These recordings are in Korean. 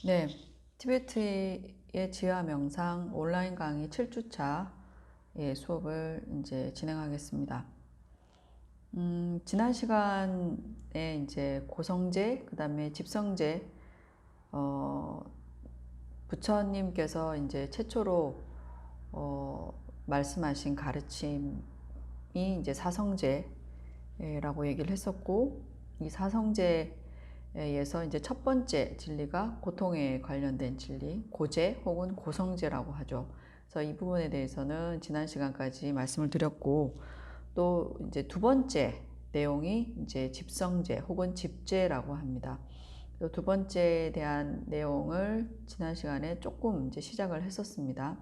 네, 티베트의 지하 명상 온라인 강의 7주차 수업을 이제 진행하겠습니다. 지난 시간에 이제 고성제, 그 다음에 집성제, 어, 부처님께서 이제 최초로 말씀하신 가르침이 이제 사성제라고 얘기를 했었고, 이 사성제에서 이제 첫 번째 진리가 고통에 관련된 진리, 고제 혹은 고성제라고 하죠. 그래서 이 부분에 대해서는 지난 시간까지 말씀을 드렸고, 또 이제 두 번째 내용이 이제 집성제 혹은 집제라고 합니다. 두 번째에 대한 내용을 지난 시간에 조금 이제 시작을 했었습니다.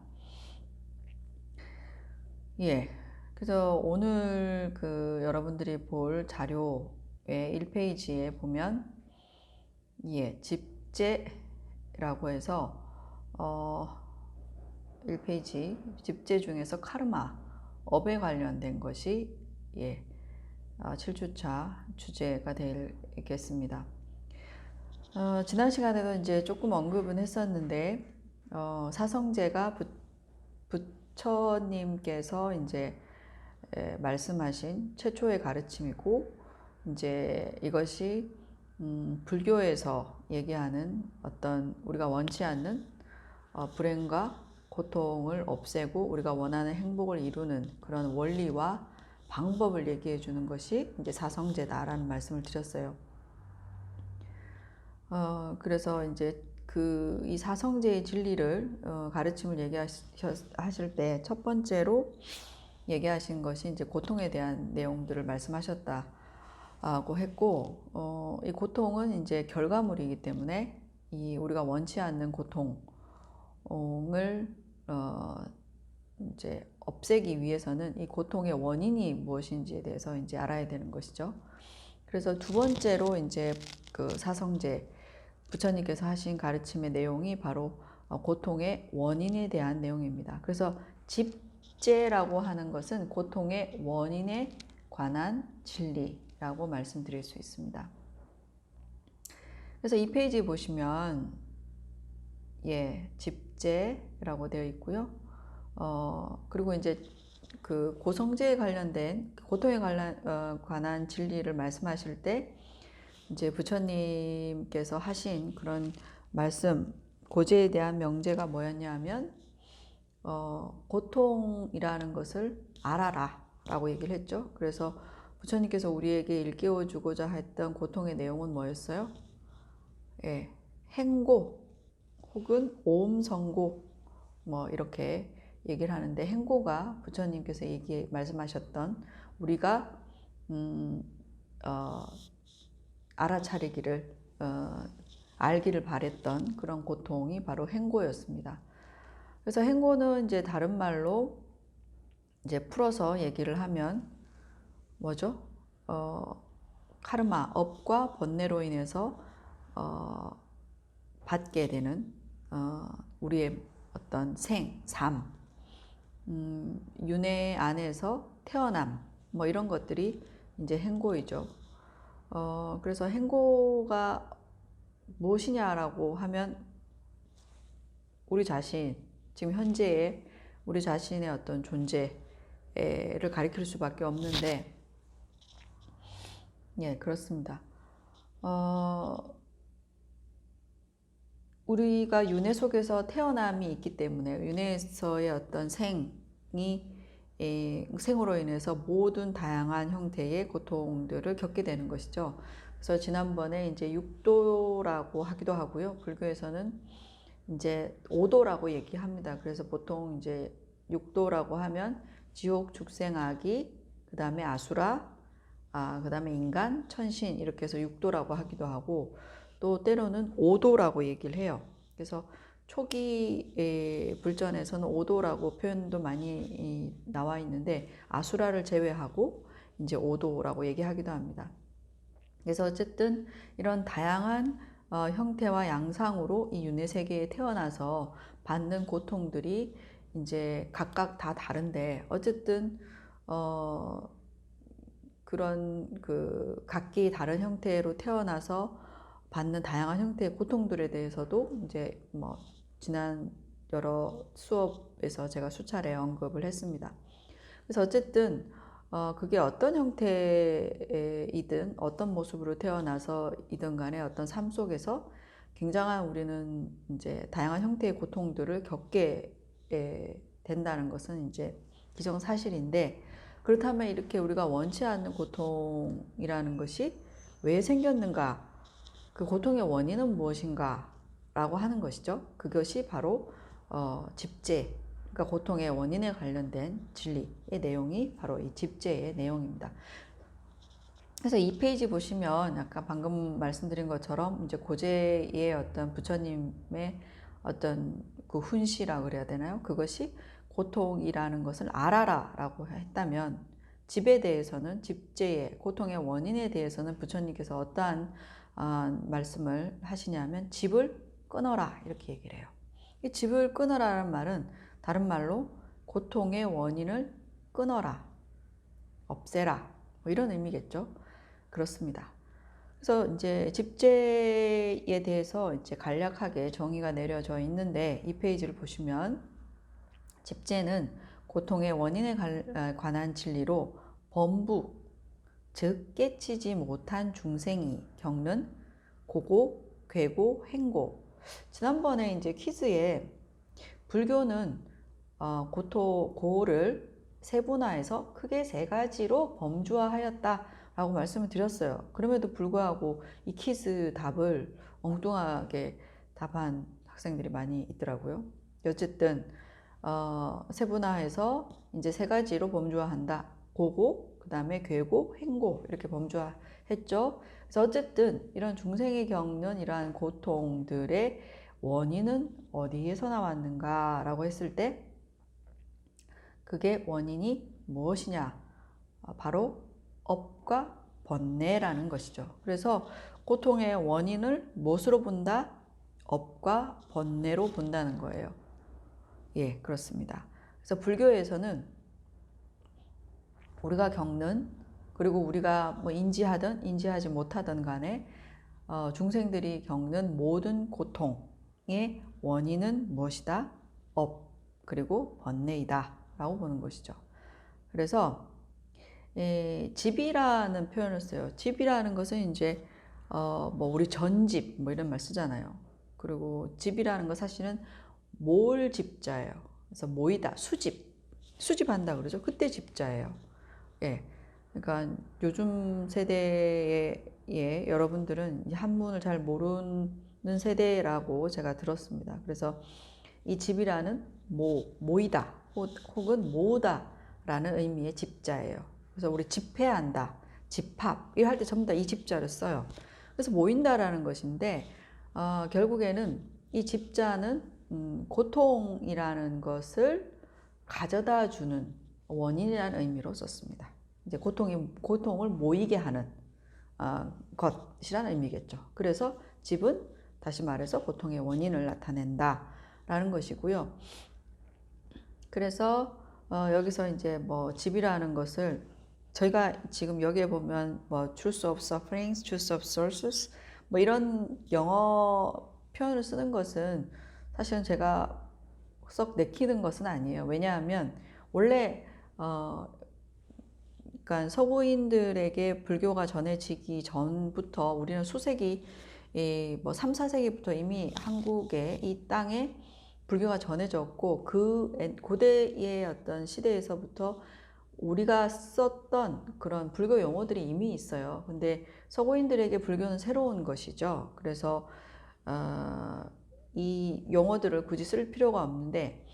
예. 그래서 오늘 여러분들이 볼 자료의 1페이지에 보면 집제라고 해서 1페이지 집제 중에서 카르마, 업에 관련된 것이 7주차 주제가 되겠습니다. 지난 시간에도 이제 조금 언급은 했었는데, 사성제가 부처님께서 이제 말씀하신 최초의 가르침이고, 이제 이것이 불교에서 얘기하는 어떤 우리가 원치 않는 불행과 고통을 없애고 우리가 원하는 행복을 이루는 그런 원리와 방법을 얘기해 주는 것이 이제 사성제다라는 말씀을 드렸어요. 그래서 이제 이 사성제의 진리를 가르침을 얘기하실 때 첫 번째로 얘기하신 것이 이제 고통에 대한 내용들을 말씀하셨다고 했고, 이 고통은 이제 결과물이기 때문에 우리가 원치 않는 고통을 이제 없애기 위해서는 이 고통의 원인이 무엇인지에 대해서 이제 알아야 되는 것이죠. 그래서 두 번째로 이제 사성제 부처님께서 하신 가르침의 내용이 바로 고통의 원인에 대한 내용입니다. 그래서 집제라고 하는 것은 고통의 원인에 관한 진리라고 말씀드릴 수 있습니다. 그래서 이 페이지 보시면 집제라고 되어 있고요. 그리고 이제 고성제에 관련된 고통에 관한 진리를 말씀하실 때 이제 부처님께서 하신 그런 말씀, 고제에 대한 명제가 뭐였냐 하면, 고통이라는 것을 알아라 라고 얘기를 했죠. 그래서 부처님께서 우리에게 일깨워 주고자 했던 고통의 내용은 뭐였어요? 행고 혹은 오음성고 뭐 이렇게 얘기를 하는데, 행고가 부처님께서 말씀하셨던 우리가 알아차리기를 알기를 바랬던 그런 고통이 바로 행고였습니다. 그래서 행고는 이제 다른 말로 이제 풀어서 얘기를 하면 뭐죠? 카르마, 업과 번뇌로 인해서 받게 되는 우리의 어떤 삶, 윤회 안에서 태어남, 뭐 이런 것들이 이제 행고이죠. 그래서 행고가 무엇이냐라고 하면 우리 자신, 지금 현재의 우리 자신의 어떤 존재를 가리킬 수밖에 없는데, 그렇습니다. 우리가 윤회 속에서 태어남이 있기 때문에 윤회에서의 어떤 생으로 인해서 모든 다양한 형태의 고통들을 겪게 되는 것이죠. 그래서 지난번에 이제 육도라고 하기도 하고요. 불교에서는 이제 오도라고 얘기합니다. 그래서 보통 이제 육도라고 하면 지옥, 축생아기, 그 다음에 아수라, 그 다음에 인간, 천신 이렇게 해서 육도라고 하기도 하고, 또 때로는 오도라고 얘기를 해요. 그래서 초기 불전에서는 오도라고 표현도 많이 나와 있는데, 아수라를 제외하고 이제 오도라고 얘기하기도 합니다. 그래서 어쨌든 이런 다양한 형태와 양상으로 이 윤회 세계에 태어나서 받는 고통들이 이제 각각 다 다른데, 어쨌든 그런 각기 다른 형태로 태어나서 받는 다양한 형태의 고통들에 대해서도 이제 뭐 지난 여러 수업에서 제가 수차례 언급을 했습니다. 그래서 어쨌든 그게 어떤 형태이든 어떤 모습으로 태어나서이든 간에 어떤 삶 속에서 굉장한 우리는 이제 다양한 형태의 고통들을 겪게 된다는 것은 이제 기정사실인데, 그렇다면 이렇게 우리가 원치 않는 고통이라는 것이 왜 생겼는가, 그 고통의 원인은 무엇인가 라고 하는 것이죠. 그것이 바로 집재, 그러니까 고통의 원인에 관련된 진리의 내용이 바로 이 집재의 내용입니다. 그래서 이 페이지 보시면 아까 방금 말씀드린 것처럼 이제 고제의 어떤 부처님의 어떤 그 훈시라고 그래야 되나요? 그것이 고통이라는 것을 알아라 라고 했다면, 집에 대해서는, 집재의 고통의 원인에 대해서는 부처님께서 어떠한 말씀을 하시냐면 집을 끊어라 이렇게 얘기를 해요. 이 집을 끊어라는 말은 다른 말로 고통의 원인을 끊어라, 없애라, 뭐 이런 의미겠죠. 그렇습니다. 그래서 이제 집재에 대해서 이제 간략하게 정의가 내려져 있는데, 이 페이지를 보시면 집재는 고통의 원인에 관한 진리로 범부, 즉 깨치지 못한 중생이 겪는 고고, 괴고, 행고. 지난번에 이제 퀴즈에 불교는 고를 세분화해서 크게 세 가지로 범주화하였다라고 말씀을 드렸어요. 그럼에도 불구하고 이 퀴즈 답을 엉뚱하게 답한 학생들이 많이 있더라고요. 어쨌든 세분화해서 이제 세 가지로 범주화한다. 고고, 그 다음에 괴고, 행고 이렇게 범주화했죠. 그래서 어쨌든 이런 중생이 겪는 이러한 고통들의 원인은 어디에서 나왔는가라고 했을 때, 그게 원인이 무엇이냐? 바로 업과 번뇌라는 것이죠. 그래서 고통의 원인을 무엇으로 본다? 업과 번뇌로 본다는 거예요. 예, 그렇습니다. 그래서 불교에서는 우리가 겪는, 그리고 우리가 뭐 인지하든 인지하지 못하든 간에 중생들이 겪는 모든 고통의 원인은 무엇이다? 업, 그리고 번뇌이다 라고 보는 것이죠. 그래서 집이라는 표현을 써요. 집이라는 것은 이제 뭐 우리 전집 뭐 이런 말 쓰잖아요. 그리고 집이라는 거 사실은 모을 집자예요. 그래서 모이다, 수집한다 그러죠. 그때 집자예요. 예. 그러니까 요즘 세대의 여러분들은 한문을 잘 모르는 세대라고 제가 들었습니다. 그래서 이 집이라는 모이다 혹은 모으다 라는 의미의 집자예요. 그래서 우리 집회한다, 집합 이거 할 때 전부 다 이 집자를 써요. 그래서 모인다라는 것인데 결국에는 이 집자는 고통이라는 것을 가져다 주는 원인이라는 의미로 썼습니다. 이제 고통을 모이게 하는 것이라는 의미겠죠. 그래서 집은 다시 말해서 고통의 원인을 나타낸다라는 것이고요. 그래서 여기서 이제 뭐 집이라는 것을 저희가 지금 여기에 보면 뭐 truth of sufferings, truth of sources 뭐 이런 영어 표현을 쓰는 것은 사실은 제가 썩 내키는 것은 아니에요. 왜냐하면 원래 그러니까 서구인들에게 불교가 전해지기 전부터 우리는 수세기 뭐 3, 4세기부터 이미 한국에 이 땅에 불교가 전해졌고, 그 고대의 어떤 시대에서부터 우리가 썼던 그런 불교 용어들이 이미 있어요. 근데 서구인들에게 불교는 새로운 것이죠. 그래서 이 용어들을 굳이 쓸 필요가 없는데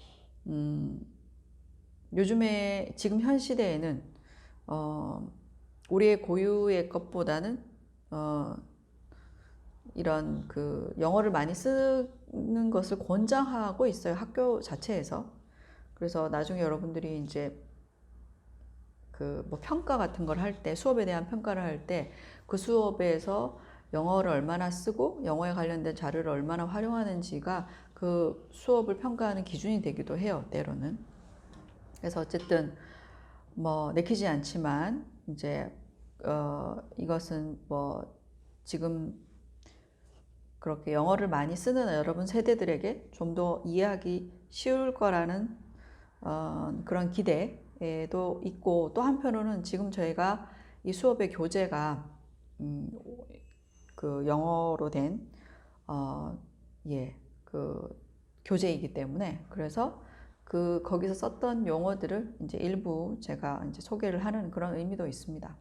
요즘에 지금 현 시대에는 우리의 고유의 것보다는 이런 그 영어를 많이 쓰는 것을 권장하고 있어요. 학교 자체에서. 그래서 나중에 여러분들이 이제 그 뭐 평가 같은 걸 할 때, 수업에 대한 평가를 할 때 그 수업에서 영어를 얼마나 쓰고 영어에 관련된 자료를 얼마나 활용하는지가 그 수업을 평가하는 기준이 되기도 해요, 때로는. 그래서 어쨌든 뭐 내키지 않지만 이제 이것은 뭐 지금 그렇게 영어를 많이 쓰는 여러분 세대들에게 좀 더 이해하기 쉬울 거라는 그런 기대도 있고, 또 한편으로는 지금 저희가 이 수업의 교재가 그 영어로 된 그 교재이기 때문에, 그래서 거기서 썼던 용어들을 이제 일부 제가 이제 소개를 하는 그런 의미도 있습니다.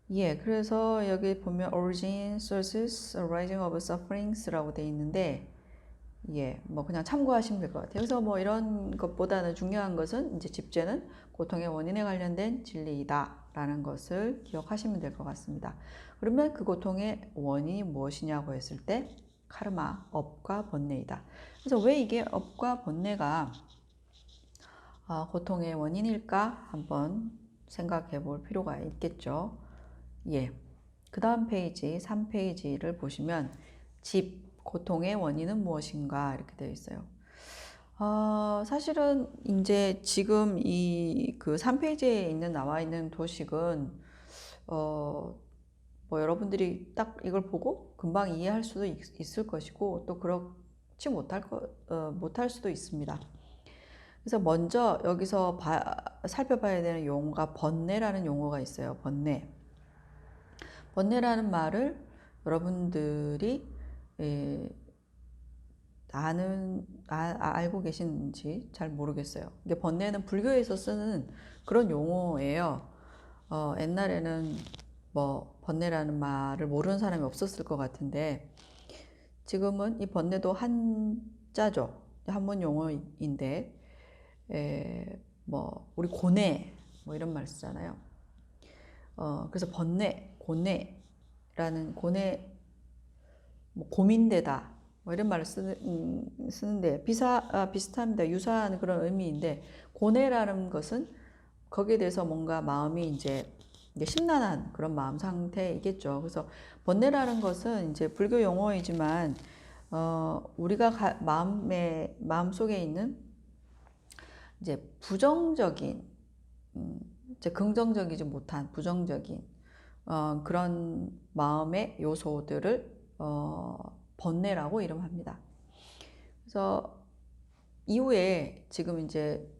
그래서 여기 보면 origin, sources, arising of sufferings라고 돼 있는데, 뭐 그냥 참고하시면 될 것 같아요. 그래서 뭐 이런 것보다는 중요한 것은 이제 집죄는 고통의 원인에 관련된 진리이다라는 것을 기억하시면 될 것 같습니다. 그러면 그 고통의 원인이 무엇이냐고 했을 때 카르마, 업과 번뇌이다. 그래서 왜 이게 업과 번뇌가 고통의 원인일까 한번 생각해 볼 필요가 있겠죠. 그 다음 페이지 3페이지를 보시면 고통의 원인은 무엇인가 이렇게 되어 있어요. 사실은 이제 지금 그 3페이지에 나와 있는 도식은 뭐 여러분들이 딱 이걸 보고 금방 이해할 수도 있을 것이고, 또 그렇지 못할 수도 있습니다. 그래서 먼저 여기서 살펴봐야 되는 용어가 번뇌라는 용어가 있어요. 번뇌라는 말을 여러분들이 알고 계신지 잘 모르겠어요. 이게 번뇌는 불교에서 쓰는 그런 용어예요. 옛날에는 뭐 번뇌라는 말을 모르는 사람이 없었을 것 같은데, 지금은 이 번뇌도 한자죠. 한문 용어인데, 뭐 우리 고뇌 뭐 이런 말 쓰잖아요. 그래서 번뇌, 고뇌라는 뭐 고민되다 뭐 이런 말을 쓰는데 비슷합니다. 유사한 그런 의미인데, 고뇌라는 것은 거기에 대해서 뭔가 마음이 이제 심란한 그런 마음 상태이겠죠. 그래서 번뇌라는 것은 이제 불교 용어이지만 우리가 마음 속에 있는 이제 부정적인 이제 긍정적이지 못한 부정적인 그런 마음의 요소들을 번뇌라고 이름합니다. 그래서 이후에 지금 이제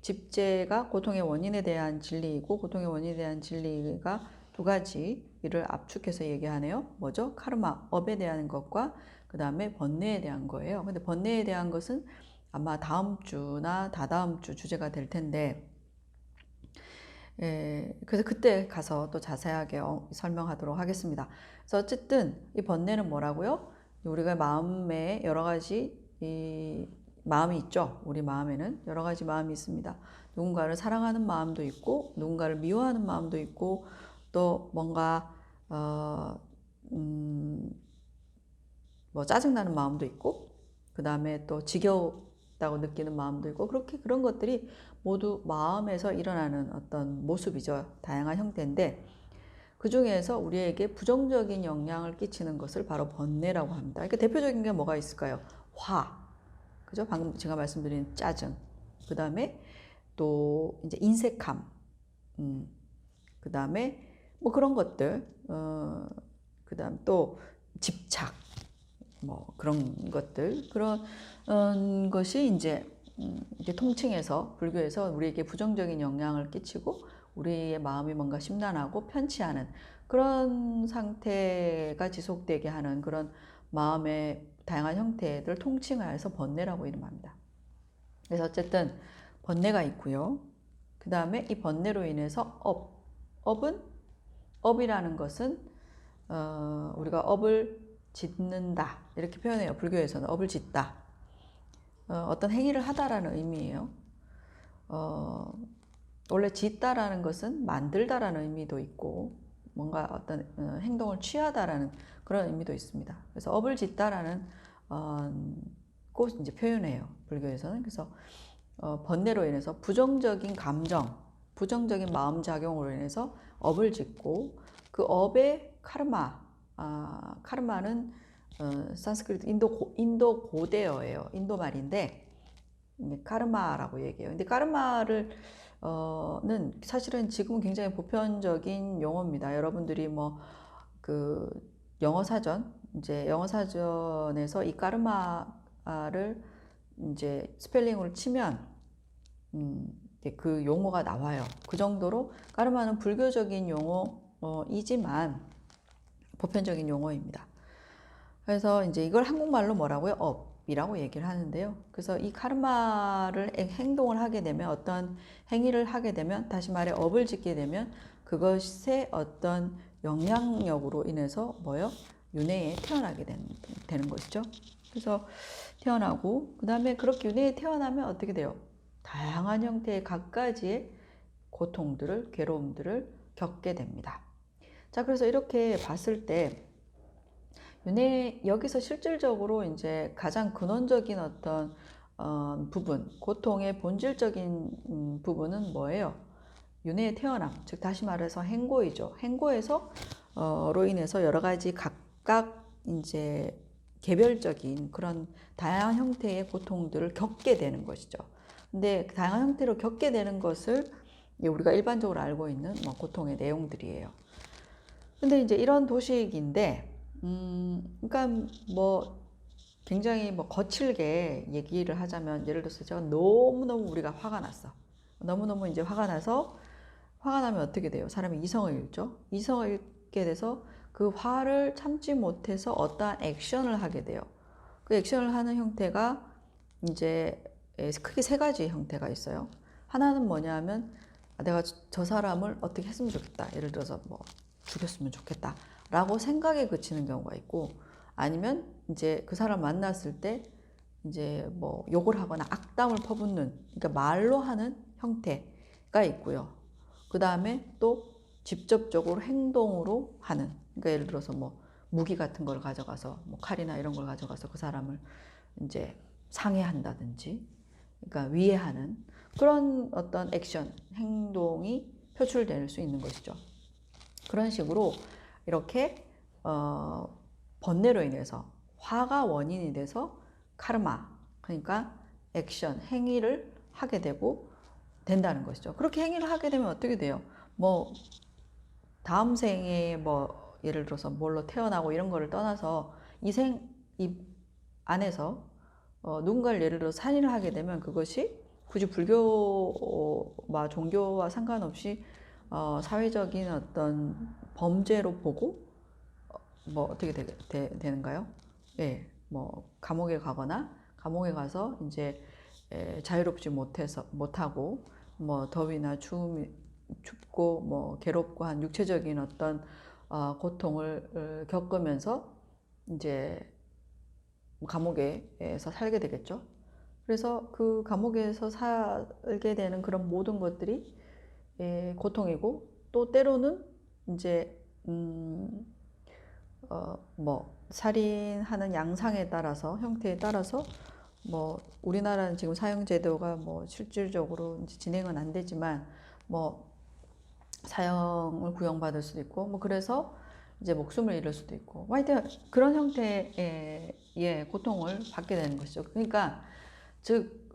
집죄가 고통의 원인에 대한 진리이고, 고통의 원인에 대한 진리가 두 가지를 압축해서 얘기하네요. 뭐죠? 카르마, 업에 대한 것과 그 다음에 번뇌에 대한 거예요. 근데 번뇌에 대한 것은 아마 다음 주나 다다음 주 주제가 될 텐데, 그래서 그때 가서 또 자세하게 설명하도록 하겠습니다. 그래서 어쨌든 이 번뇌는 뭐라고요? 우리가 마음에 여러 가지 마음이 있죠. 우리 마음에는 여러 가지 마음이 있습니다. 누군가를 사랑하는 마음도 있고, 누군가를 미워하는 마음도 있고, 또 뭔가 뭐 짜증나는 마음도 있고, 그 다음에 또 지겹다고 느끼는 마음도 있고, 그런 것들이 모두 마음에서 일어나는 어떤 모습이죠. 다양한 형태인데, 그 중에서 우리에게 부정적인 영향을 끼치는 것을 바로 번뇌라고 합니다. 그러니까 대표적인 게 뭐가 있을까요? 그죠? 방금 제가 말씀드린 짜증. 그 다음에 또 이제 인색함. 그 다음에 뭐 그런 것들. 그 다음 또 집착. 뭐 그런 것들. 그런 것이 이제 통칭해서 불교에서 우리에게 부정적인 영향을 끼치고 우리의 마음이 뭔가 심란하고 편치 않은 그런 상태가 지속되게 하는 그런 마음의 다양한 형태들을 통칭하여서 번뇌라고 이름합니다. 그래서 어쨌든 번뇌가 있고요. 그 다음에 이 번뇌로 인해서 업이라는 것은 우리가 업을 짓는다 이렇게 표현해요. 불교에서는 업을 짓다. 어떤 행위를 하다라는 의미예요. 원래 짓다라는 것은 만들다라는 의미도 있고, 뭔가 어떤 행동을 취하다라는 그런 의미도 있습니다. 그래서 업을 짓다라는 꼭 이제 표현해요. 불교에서는. 그래서 번뇌로 인해서 부정적인 감정, 부정적인 마음 작용으로 인해서 업을 짓고, 그 업의 카르마는 산스크리트 인도 고대어예요. 인도 말인데 카르마라고 얘기해요. 근데 카르마를 는 사실은 지금은 굉장히 보편적인 용어입니다. 여러분들이 뭐 그 영어 사전 이제 영어 사전에서 이 까르마를 이제 스펠링으로 치면 그 용어가 나와요. 그 정도로 까르마는 불교적인 용어이지만 보편적인 용어입니다. 그래서 이제 이걸 한국말로 뭐라고요? 업이라고 얘기를 하는데요. 그래서 이 카르마를 행동을 하게 되면, 어떤 행위를 하게 되면, 다시 말해 업을 짓게 되면 그것의 어떤 영향력으로 인해서 뭐요? 윤회에 태어나게 되는 것이죠. 그래서 태어나고, 그 다음에 그렇게 윤회에 태어나면 어떻게 돼요? 다양한 형태의 갖가지의 고통들을, 괴로움들을 겪게 됩니다. 자, 그래서 이렇게 봤을 때 여기서 실질적으로 이제 가장 근원적인 어떤 부분, 고통의 본질적인 부분은 뭐예요? 윤회의 태어남, 즉 다시 말해서 행고이죠. 행고에서로 인해서 여러 가지 각각 이제 개별적인 그런 다양한 형태의 고통들을 겪게 되는 것이죠. 근데 다양한 형태로 겪게 되는 것을 우리가 일반적으로 알고 있는 고통의 내용들이에요. 근데 이제 이런 도식인데, 그러니까 굉장히 거칠게 얘기를 하자면, 예를 들어서 제가 너무너무 우리가 화가 났어. 너무너무 이제 화가 나면 어떻게 돼요? 사람이 이성을 잃죠? 이성을 잃게 돼서 그 화를 참지 못해서 어떠한 액션을 하게 돼요. 그 액션을 하는 형태가 이제 크게 세 가지 형태가 있어요. 하나는 뭐냐 하면, 내가 저 사람을 어떻게 했으면 좋겠다. 예를 들어서 죽였으면 좋겠다 라고 생각에 그치는 경우가 있고, 아니면 이제 그 사람 만났을 때 이제 욕을 하거나 악담을 퍼붓는, 그러니까 말로 하는 형태가 있고요. 그 다음에 또 직접적으로 행동으로 하는, 그러니까 예를 들어서 무기 같은 걸 가져가서 칼이나 이런 걸 가져가서 그 사람을 이제 상해한다든지, 그러니까 위해하는 그런 어떤 액션, 행동이 표출될 수 있는 것이죠. 그런 식으로 이렇게 번뇌로 인해서, 화가 원인이 돼서 카르마, 그러니까 액션, 행위를 하게 되고 된다는 것이죠. 그렇게 행위를 하게 되면 어떻게 돼요? 다음 생에 예를 들어서 뭘로 태어나고 이런 거를 떠나서 이 안에서 누군가를 예를 들어 살인을 하게 되면 그것이 굳이 불교와 종교와 상관없이 사회적인 어떤 범죄로 보고 어떻게 되는가요? 예, 감옥에 가거나, 감옥에 가서 이제 자유롭지 못하고 더위나 춥고 괴롭고 한 육체적인 어떤 고통을 겪으면서 이제 감옥에서 살게 되겠죠. 그래서 그 감옥에서 살게 되는 그런 모든 것들이 고통이고, 또 때로는 이제 살인하는 양상에 따라서, 형태에 따라서 우리나라는 지금 사형제도가 실질적으로 이제 진행은 안 되지만 사형을 구형받을 수도 있고 그래서 이제 목숨을 잃을 수도 있고, 하여튼 그런 형태의 고통을 받게 되는 것이죠. 그러니까 즉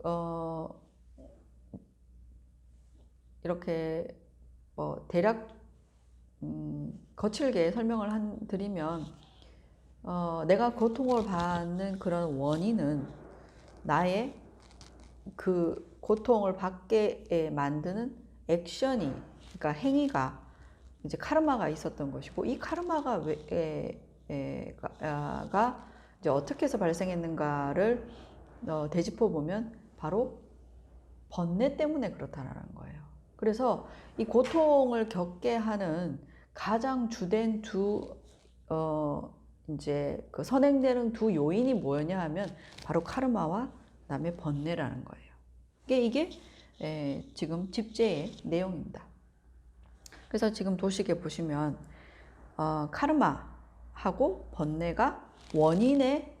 이렇게 대략 거칠게 설명을 드리면, 내가 고통을 받는 그런 원인은 나의 그 고통을 받게 만드는 액션이, 그러니까 행위가 이제 카르마가 있었던 것이고, 이 카르마가 가 이제 어떻게 해서 발생했는가를 되짚어 보면 바로 번뇌 때문에 그렇다는 거예요. 그래서 이 고통을 겪게 하는 가장 주된 이제 그 선행되는 두 요인이 뭐였냐 하면 바로 카르마와 그다음에 번뇌라는 거예요. 이게 지금 집제의 내용입니다. 그래서 지금 도식에 보시면 카르마하고 번뇌가 원인의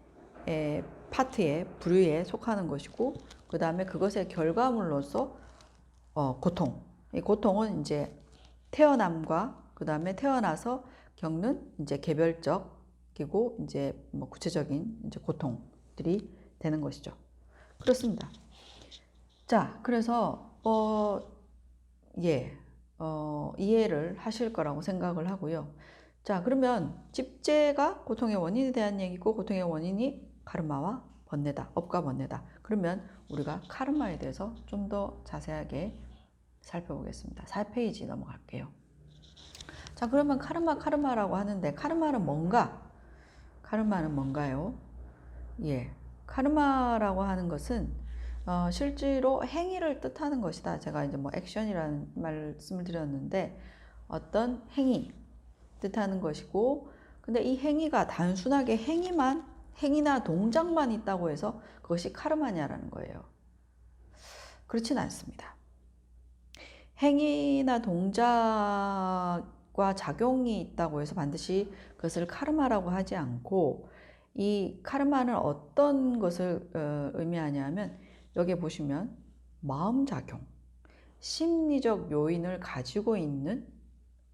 파트에, 부류에 속하는 것이고, 그 다음에 그것의 결과물로서 고통. 이 고통은 이제 태어남과 그 다음에 태어나서 겪는 이제 개별적이고 이제 구체적인 이제 고통들이 되는 것이죠. 그렇습니다. 자, 그래서 이해를 하실 거라고 생각을 하고요. 자, 그러면 집재가 고통의 원인에 대한 얘기고 고통의 원인이 카르마와 번뇌다. 업과 번뇌다. 그러면 우리가 카르마에 대해서 좀 더 자세하게 살펴보겠습니다. 4페이지 넘어갈게요. 자, 그러면 카르마라고 하는데 카르마는 뭔가? 카르마는 뭔가요? 예, 카르마라고 하는 것은 실제로 행위를 뜻하는 것이다. 제가 이제 뭐 액션이라는 말씀을 드렸는데 어떤 행위 뜻하는 것이고, 근데 이 행위가 단순하게 행위나 동작만 있다고 해서 그것이 카르마냐라는 거예요. 그렇진 않습니다. 행위나 동작과 작용이 있다고 해서 반드시 그것을 카르마라고 하지 않고, 이 카르마는 어떤 것을 의미하냐면 여기에 보시면 마음작용, 심리적 요인을 가지고 있는,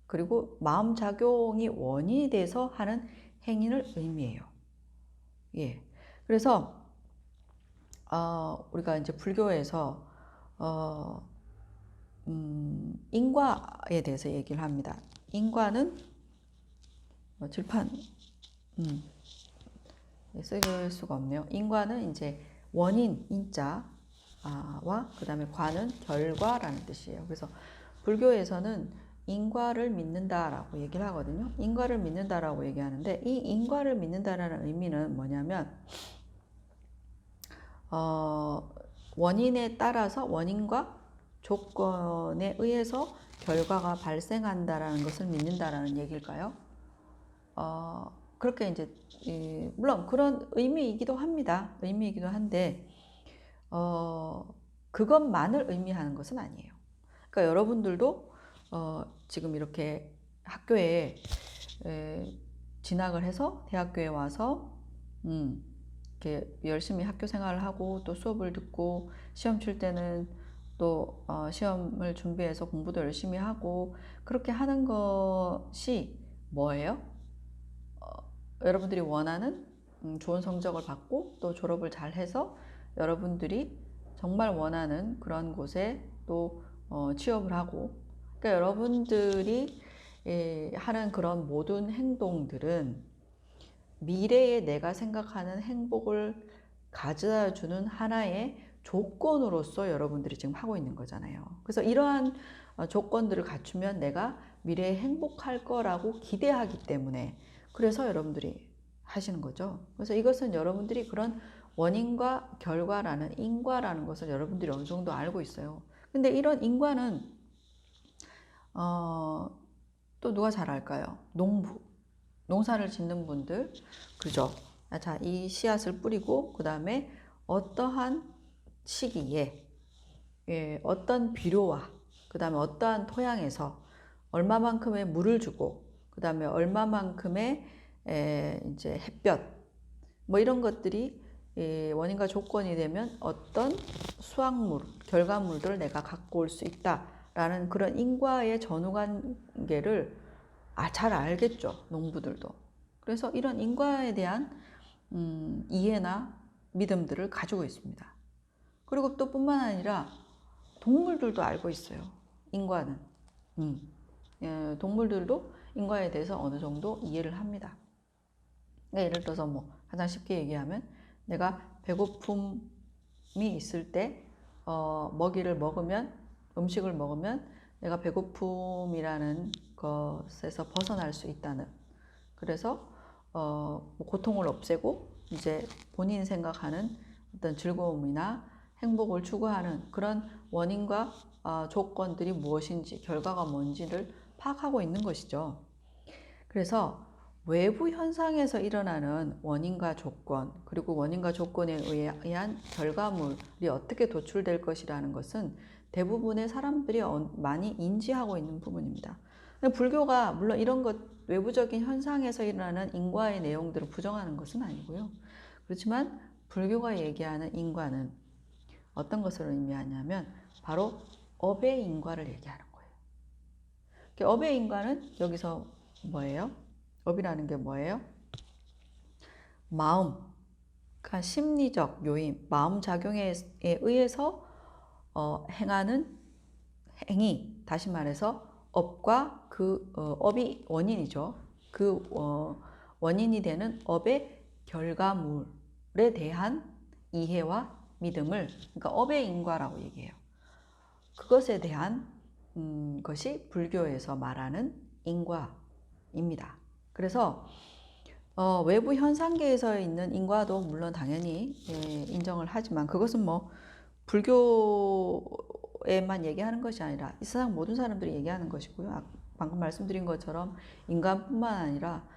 그리고 마음작용이 원인이 돼서 하는 행위를 의미해요. 예. 그래서 우리가 이제 불교에서 인과에 대해서 얘기를 합니다. 인과는 질판 쓸 수가 없네요. 인과는 이제 원인 인자와 그 다음에 과는 결과라는 뜻이에요. 그래서 불교에서는 인과를 믿는다라고 얘기를 하거든요. 인과를 믿는다라고 얘기하는데 이 인과를 믿는다라는 의미는 뭐냐면 원인에 따라서 원인과 조건에 의해서 결과가 발생한다라는 것을 믿는다라는 얘기일까요? 그렇게 이제 물론 그런 의미이기도 합니다. 의미이기도 한데 그것만을 의미하는 것은 아니에요. 그러니까 여러분들도 지금 이렇게 학교에 진학을 해서 대학교에 와서 이렇게 열심히 학교 생활을 하고 또 수업을 듣고 시험 칠 때는 또 시험을 준비해서 공부도 열심히 하고 그렇게 하는 것이 뭐예요? 여러분들이 원하는 좋은 성적을 받고 또 졸업을 잘 해서 여러분들이 정말 원하는 그런 곳에 또 취업을 하고, 그러니까 여러분들이 하는 그런 모든 행동들은 미래에 내가 생각하는 행복을 가져다 주는 하나의 조건으로서 여러분들이 지금 하고 있는 거잖아요. 그래서 이러한 조건들을 갖추면 내가 미래에 행복할 거라고 기대하기 때문에 그래서 여러분들이 하시는 거죠. 그래서 이것은 여러분들이 그런 원인과 결과라는 인과라는 것을 여러분들이 어느 정도 알고 있어요. 근데 이런 인과는 또 누가 잘 알까요? 농사를 짓는 분들, 그죠? 자, 이 씨앗을 뿌리고 그 다음에 어떠한 시기에 어떤 비료와 그 다음에 어떠한 토양에서 얼마만큼의 물을 주고 그 다음에 얼마만큼의 이제 햇볕 뭐 이런 것들이 원인과 조건이 되면 어떤 수확물, 결과물들을 내가 갖고 올 수 있다라는 그런 인과의 전후관계를 잘 알겠죠, 농부들도. 그래서 이런 인과에 대한 이해나 믿음들을 가지고 있습니다. 그리고 또 뿐만 아니라 동물들도 알고 있어요, 인과는. 동물들도 인과에 대해서 어느 정도 이해를 합니다. 예를 들어서 뭐 가장 쉽게 얘기하면 내가 배고픔이 있을 때 먹이를 먹으면, 음식을 먹으면 내가 배고픔이라는 것에서 벗어날 수 있다는, 그래서 고통을 없애고 이제 본인이 생각하는 어떤 즐거움이나 행복을 추구하는 그런 원인과 조건들이 무엇인지, 결과가 뭔지를 파악하고 있는 것이죠. 그래서 외부 현상에서 일어나는 원인과 조건, 그리고 원인과 조건에 의한 결과물이 어떻게 도출될 것이라는 것은 대부분의 사람들이 많이 인지하고 있는 부분입니다. 불교가 물론 이런 것, 외부적인 현상에서 일어나는 인과의 내용들을 부정하는 것은 아니고요. 그렇지만 불교가 얘기하는 인과는 어떤 것을 의미하냐면 바로 업의 인과를 얘기하는 거예요. 업의 인과는 여기서 뭐예요? 업이라는 게 뭐예요? 마음, 그러니까 심리적 요인, 마음작용에 의해서 행하는 행위, 다시 말해서 업과 그 업이 원인이죠. 그 원인이 되는 업의 결과물에 대한 이해와 믿음을, 그러니까 업의 인과라고 얘기해요. 그것에 대한 것이 불교에서 말하는 인과입니다. 그래서 외부 현상계에서 있는 인과도 물론 당연히 인정을 하지만 그것은 뭐 불교에만 얘기하는 것이 아니라 이 세상 모든 사람들이 얘기하는 것이고요. 방금 말씀드린 것처럼 인간뿐만 아니라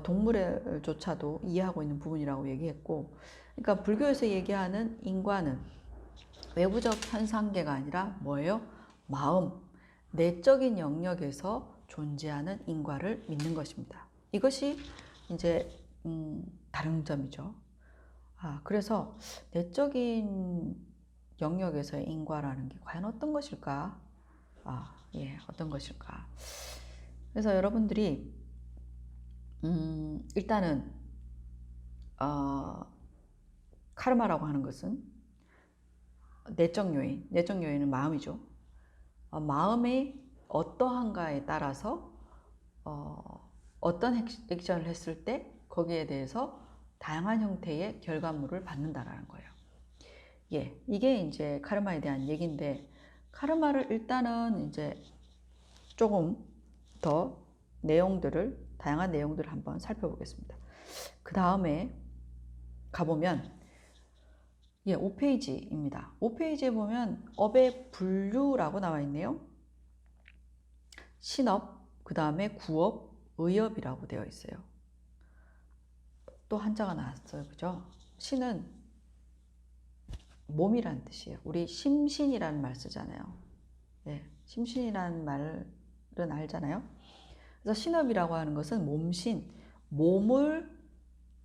동물조차도 이해하고 있는 부분이라고 얘기했고, 그러니까 불교에서 얘기하는 인과는 외부적 현상계가 아니라 뭐예요? 마음, 내적인 영역에서 존재하는 인과를 믿는 것입니다. 이것이 이제 다른 점이죠. 그래서 내적인 영역에서의 인과라는 게 과연 어떤 것일까? 어떤 것일까? 그래서 여러분들이 일단은 카르마라고 하는 것은 내적 요인은 마음이죠. 마음의 어떠한가에 따라서 어떤 액션을 했을 때 거기에 대해서 다양한 형태의 결과물을 받는다라는 거예요. 이게 이제 카르마에 대한 얘기인데, 카르마를 일단은 이제 조금 더 다양한 내용들을 한번 살펴보겠습니다. 그 다음에 가보면 5페이지입니다. 5페이지에 보면 업의 분류라고 나와 있네요. 신업, 그 다음에 구업, 의업이라고 되어 있어요. 또 한자가 나왔어요. 그죠? 신은 몸이란 뜻이에요. 우리 심신이라는 말 쓰잖아요. 심신이라는 말은 알잖아요. 그래서 신업이라고 하는 것은 몸신, 몸을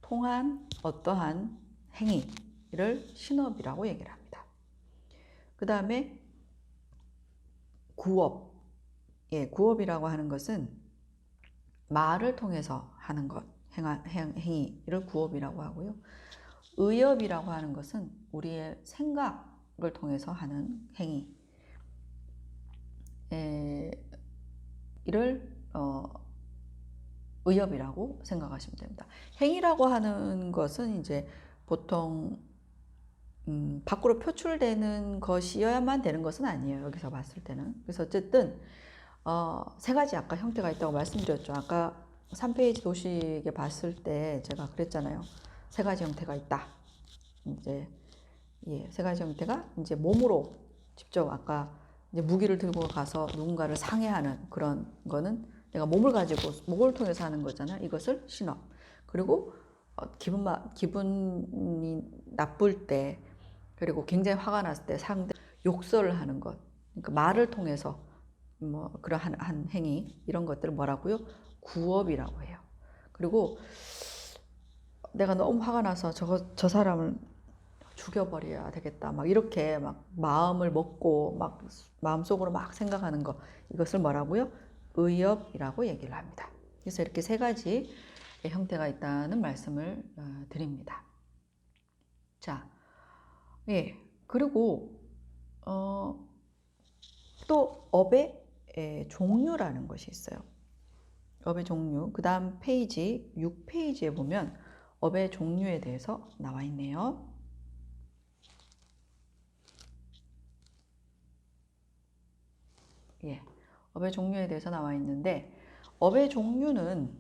통한 어떠한 행위를 신업이라고 얘기를 합니다. 그 다음에 구업, 구업이라고 하는 것은 말을 통해서 하는 것, 행위를 구업이라고 하고요. 의업이라고 하는 것은 우리의 생각을 통해서 하는 행위, 이를 의업이라고 생각하시면 됩니다. 행위라고 하는 것은 이제 보통 밖으로 표출되는 것이어야만 되는 것은 아니에요. 여기서 봤을 때는. 그래서 어쨌든 세 가지 아까 형태가 있다고 말씀드렸죠. 아까 3페이지 도식에 봤을 때 제가 그랬잖아요. 세 가지 형태가 있다. 이제 세 가지 형태가 이제 몸으로 직접 아까 이제 무기를 들고 가서 누군가를 상해하는 그런 거는 내가 몸을 가지고 목을 통해서 하는 거잖아요. 이것을 신업. 그리고 기분이 나쁠 때, 그리고 굉장히 화가 났을 때 상대 욕설을 하는 것, 그러니까 말을 통해서 뭐 그러한 한 행위, 이런 것들을 뭐라고요? 구업이라고 해요. 그리고 내가 너무 화가 나서 저 사람을 죽여버려야 되겠다, 막 이렇게 막 마음을 먹고 막 마음속으로 막 생각하는 거, 이것을 뭐라고요? 의업이라고 얘기를 합니다. 그래서 이렇게 세 가지 형태가 있다는 말씀을 드립니다. 자, 그리고 또 업의 종류라는 것이 있어요. 업의 종류. 그 다음 페이지 6페이지에 보면 업의 종류에 대해서 나와 있네요. 업의 종류에 대해서 나와 있는데, 업의 종류는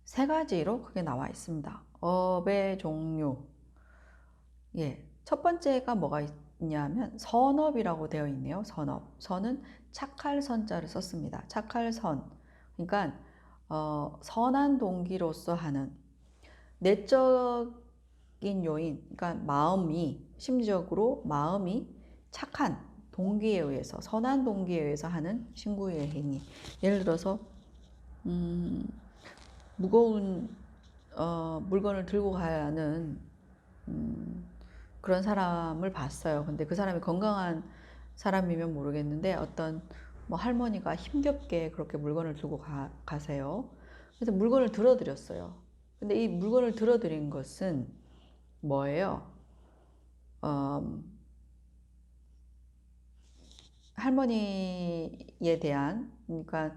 세 가지로 크게 나와 있습니다. 업의 종류. 첫 번째가 뭐가 있냐면 선업이라고 되어 있네요. 선업. 선은 착할 선자를 썼습니다. 착할 선. 그러니까 선한 동기로서 하는 내적인 요인, 그러니까 심리적으로 마음이 착한 동기에 의해서, 선한 동기에 의해서 하는 신구의 행위. 예를 들어서 무거운 물건을 들고 가는 그런 사람을 봤어요. 근데 그 사람이 건강한 사람이면 모르겠는데 어떤 뭐 할머니가 힘겹게 그렇게 물건을 들고 가세요. 그래서 물건을 들어드렸어요. 근데 이 물건을 들어드린 것은 뭐예요? 할머니에 대한, 그러니까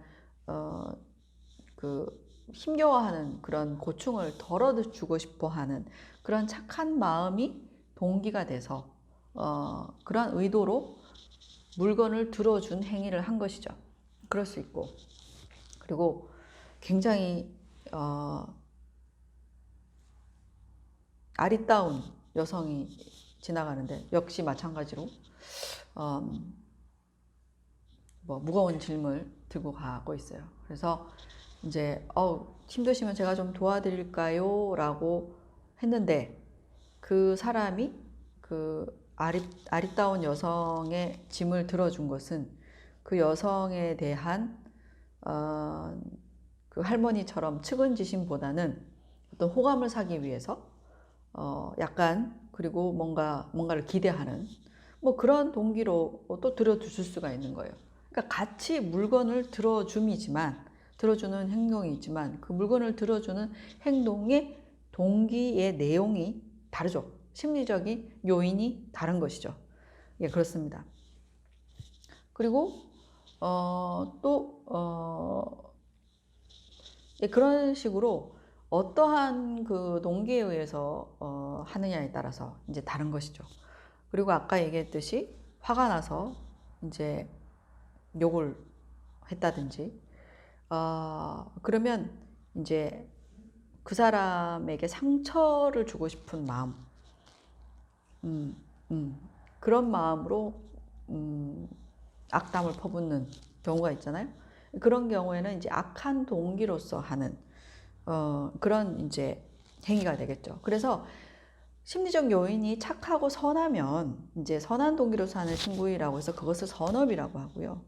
그 힘겨워하는 그런 고충을 덜어주고 싶어하는 그런 착한 마음이 동기가 돼서 그런 의도로 물건을 들어준 행위를 한 것이죠. 그럴 수 있고, 그리고 굉장히 아리따운 여성이 지나가는데 역시 마찬가지로 뭐 무거운 짐을 들고 가고 있어요. 그래서 이제 힘드시면 제가 좀 도와드릴까요? 라고 했는데 그 사람이 그 아리따운 여성의 짐을 들어준 것은 그 여성에 대한 그 할머니처럼 측은지심보다는 어떤 호감을 사기 위해서 약간 그리고 뭔가를 기대하는 뭐 그런 동기로 또 들어줄 수가 있는 거예요. 그러니까 같이 물건을 들어주는 행동이 있지만 그 물건을 들어주는 행동의 동기의 내용이 다르죠. 심리적인 요인이 다른 것이죠. 예, 그렇습니다. 그리고 예, 그런 식으로 어떠한 그 동기에 의해서 하느냐에 따라서 이제 다른 것이죠. 그리고 아까 얘기했듯이 화가 나서 이제 욕을 했다든지 그러면 이제 그 사람에게 상처를 주고 싶은 마음, 그런 마음으로 악담을 퍼붓는 경우가 있잖아요. 그런 경우에는 이제 악한 동기로서 하는 그런 이제 행위가 되겠죠. 그래서 심리적 요인이 착하고 선하면 이제 선한 동기로서 하는 신구이라고 해서 그것을 선업이라고 하고요.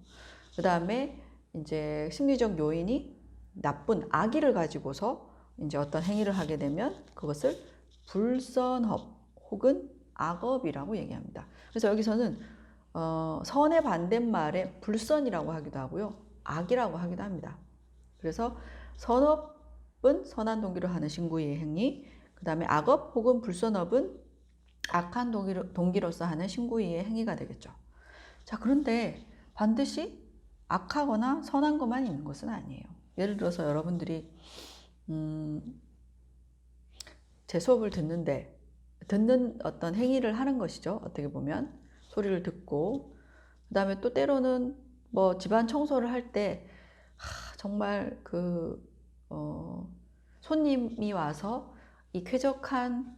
그 다음에 이제 심리적 요인이 나쁜 악의를 가지고서 이제 어떤 행위를 하게 되면 그것을 불선업 혹은 악업이라고 얘기합니다. 그래서 여기서는 선의 반대말에 불선이라고 하기도 하고요, 악이라고 하기도 합니다. 그래서 선업은 선한 동기로 하는 신구의 행위, 그 다음에 악업 혹은 불선업은 악한 동기로서 하는 신구의 행위가 되겠죠. 자, 그런데 반드시 악하거나 선한 것만 있는 것은 아니에요. 예를 들어서 여러분들이 제 수업을 듣는 어떤 행위를 하는 것이죠. 어떻게 보면 소리를 듣고, 그 다음에 또 때로는 뭐 집안 청소를 할 때 정말 그 손님이 와서 이 쾌적한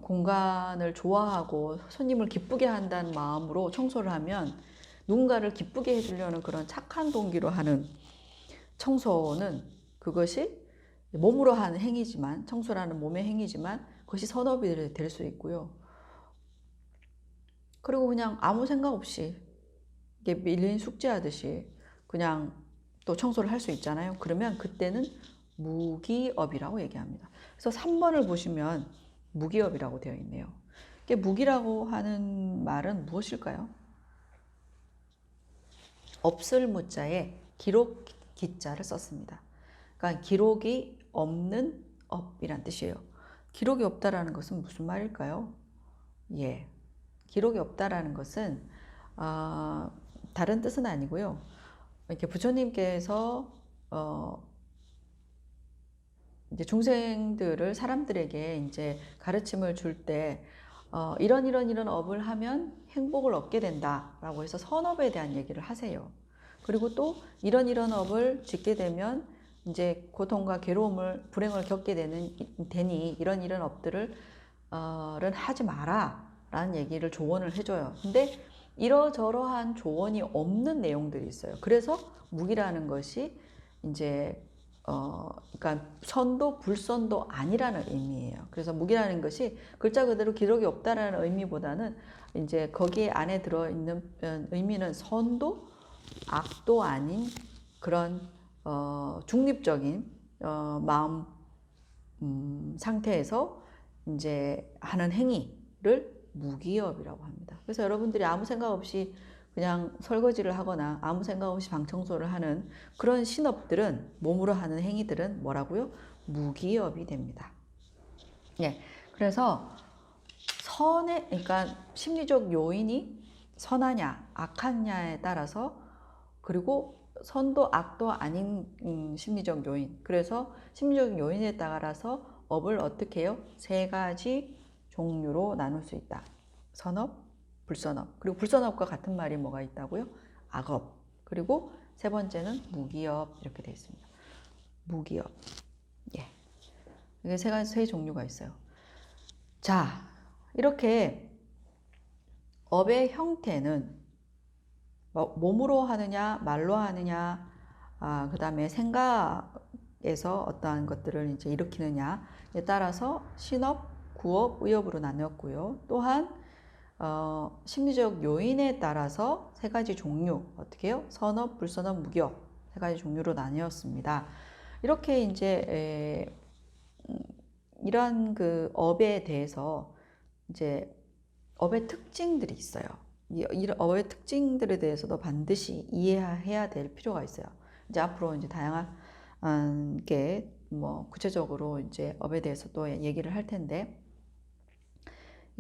공간을 좋아하고 손님을 기쁘게 한다는 마음으로 청소를 하면 누군가를 기쁘게 해주려는 그런 착한 동기로 하는 청소는 그것이 몸으로 하는 행위지만, 청소라는 몸의 행위지만 그것이 선업이 될 수 있고요. 그리고 그냥 아무 생각 없이 이게 밀린 숙제하듯이 그냥 또 청소를 할 수 있잖아요. 그러면 그때는 무기업이라고 얘기합니다. 그래서 3번을 보시면 무기업이라고 되어 있네요. 이게 무기라고 하는 말은 무엇일까요? 없을 무자에 기록 기자를 썼습니다. 그러니까 기록이 없는 업이란 뜻이에요. 기록이 없다라는 것은 무슨 말일까요? 예, 기록이 없다라는 것은 다른 뜻은 아니고요. 이렇게 부처님께서 이제 중생들을 사람들에게 이제 가르침을 줄 때 이런 업을 하면 행복을 얻게 된다라고 해서 선업에 대한 얘기를 하세요. 그리고 또 이런 업을 짓게 되면 이제 고통과 괴로움을 불행을 겪게 되니 이런 업들을 하지 마라 라는 얘기를 조언을 해줘요. 근데 이러저러한 조언이 없는 내용들이 있어요. 그래서 무기라는 것이 이제 그러니까 선도 불선도 아니라는 의미예요. 그래서 무기라는 것이 글자 그대로 기록이 없다라는 의미보다는 이제 거기에 안에 들어있는 의미는 선도 악도 아닌 그런 중립적인 마음 상태에서 이제 하는 행위를 무기업이라고 합니다. 그래서 여러분들이 아무 생각 없이 그냥 설거지를 하거나 아무 생각 없이 방 청소를 하는 그런 신업들은, 몸으로 하는 행위들은 뭐라고요? 무기업이 됩니다. 예, 그래서 그러니까 심리적 요인이 선하냐 악하냐에 따라서, 그리고 선도 악도 아닌 심리적 요인. 그래서 심리적 요인에 따라서 업을 어떻게 해요? 세 가지 종류로 나눌 수 있다. 선업, 불선업. 그리고 불선업과 같은 말이 뭐가 있다고요? 악업. 그리고 세 번째는 무기업 이렇게 되어 있습니다. 무기업. 예. 이게 세 종류가 있어요. 자, 이렇게 업의 형태는 몸으로 하느냐, 말로 하느냐, 그 다음에 생각에서 어떠한 것들을 이제 일으키느냐에 따라서 신업, 구업, 의업으로 나뉘었고요. 또한 심리적 요인에 따라서 세 가지 종류, 어떻게 해요? 선업, 불선업, 무기업 세 가지 종류로 나뉘었습니다. 이렇게 이제 이러한 그 업에 대해서 이제 업의 특징들이 있어요. 이 업의 특징들에 대해서도 반드시 이해해야 될 필요가 있어요. 이제 앞으로 이제 다양한 게 뭐 구체적으로 이제 업에 대해서 또 얘기를 할 텐데,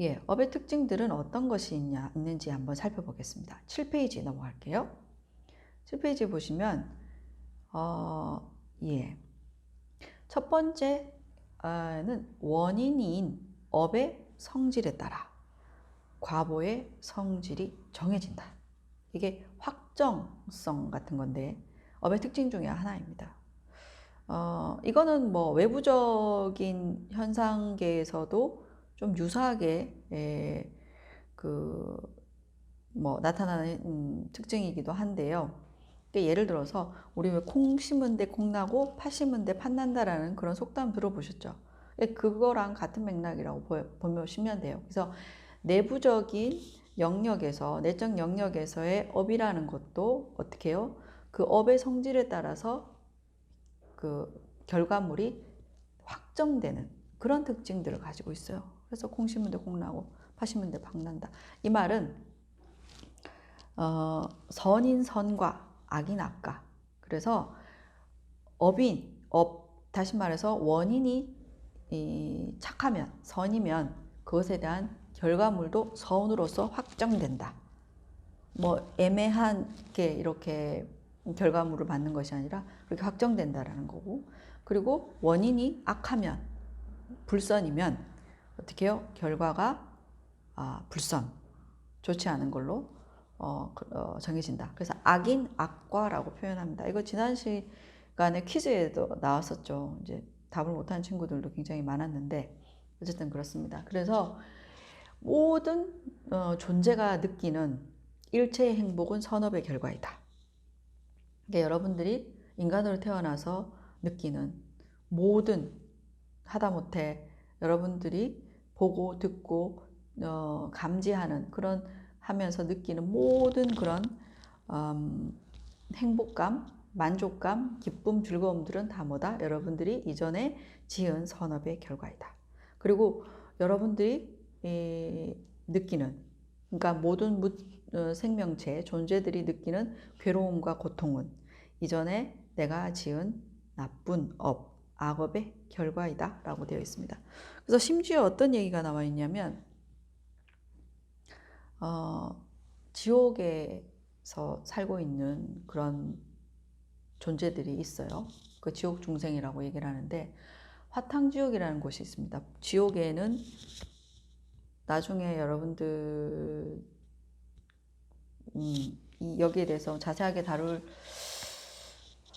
예, 업의 특징들은 어떤 것이 있는지 한번 살펴보겠습니다. 7페이지 넘어갈게요. 7페이지 보시면, 예. 첫 번째는 원인인 업의 성질에 따라 과보의 성질이 정해진다. 이게 확정성 같은 건데 업의 특징 중에 하나입니다. 이거는 뭐 외부적인 현상계에서도 좀 유사하게 나타나는 특징이기도 한데요. 예를 들어서 우리 왜 콩 심은 데 콩 나고 팥 심은 데 팥 난다라는 그런 속담 들어보셨죠? 그거랑 같은 맥락이라고 보시면 돼요. 그래서 내부적인 영역에서, 내적 영역에서의 업이라는 것도 어떻게 해요? 그 업의 성질에 따라서 그 결과물이 확정되는 그런 특징들을 가지고 있어요. 그래서 콩 심은 데 콩 나고 팥 심은 데 팥 난다. 이 말은 선인 선과 악인 악과. 그래서 다시 말해서 원인이 착하면, 선이면 그것에 대한 결과물도 선으로서 확정된다. 뭐 애매하게 이렇게 결과물을 받는 것이 아니라 그렇게 확정된다라는 거고, 그리고 원인이 악하면, 불선이면 어떻게 해요? 결과가 불선, 좋지 않은 걸로 정해진다. 그래서 악인 악과라고 표현합니다. 이거 지난 시간에 퀴즈에도 나왔었죠. 이제 답을 못한 친구들도 굉장히 많았는데 어쨌든 그렇습니다. 그래서 모든 존재가 느끼는 일체의 행복은 선업의 결과이다. 그러니까 여러분들이 인간으로 태어나서 느끼는 모든, 하다못해 여러분들이 보고 듣고 감지하는 그런 하면서 느끼는 모든 그런 행복감, 만족감, 기쁨, 즐거움들은 다 뭐다? 여러분들이 이전에 지은 선업의 결과이다. 그리고 여러분들이 느끼는, 그러니까 모든 생명체, 존재들이 느끼는 괴로움과 고통은 이전에 내가 지은 나쁜 업, 악업의 결과이다 라고 되어 있습니다. 그래서 심지어 어떤 얘기가 나와 있냐면 지옥에서 살고 있는 그런 존재들이 있어요. 그 지옥 중생이라고 얘기를 하는데, 화탕지옥이라는 곳이 있습니다. 지옥에는 나중에 여러분들 여기에 대해서 자세하게 다룰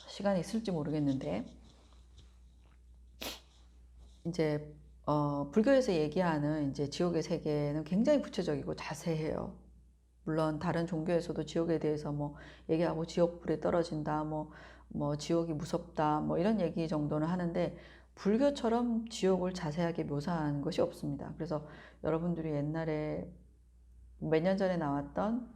시간이 있을지 모르겠는데, 이제 불교에서 얘기하는 이제 지옥의 세계는 굉장히 구체적이고 자세해요. 물론 다른 종교에서도 지옥에 대해서 뭐 얘기하고 지옥불에 떨어진다, 뭐 지옥이 무섭다, 뭐 이런 얘기 정도는 하는데 불교처럼 지옥을 자세하게 묘사한 것이 없습니다. 그래서 여러분들이 옛날에 몇 년 전에 나왔던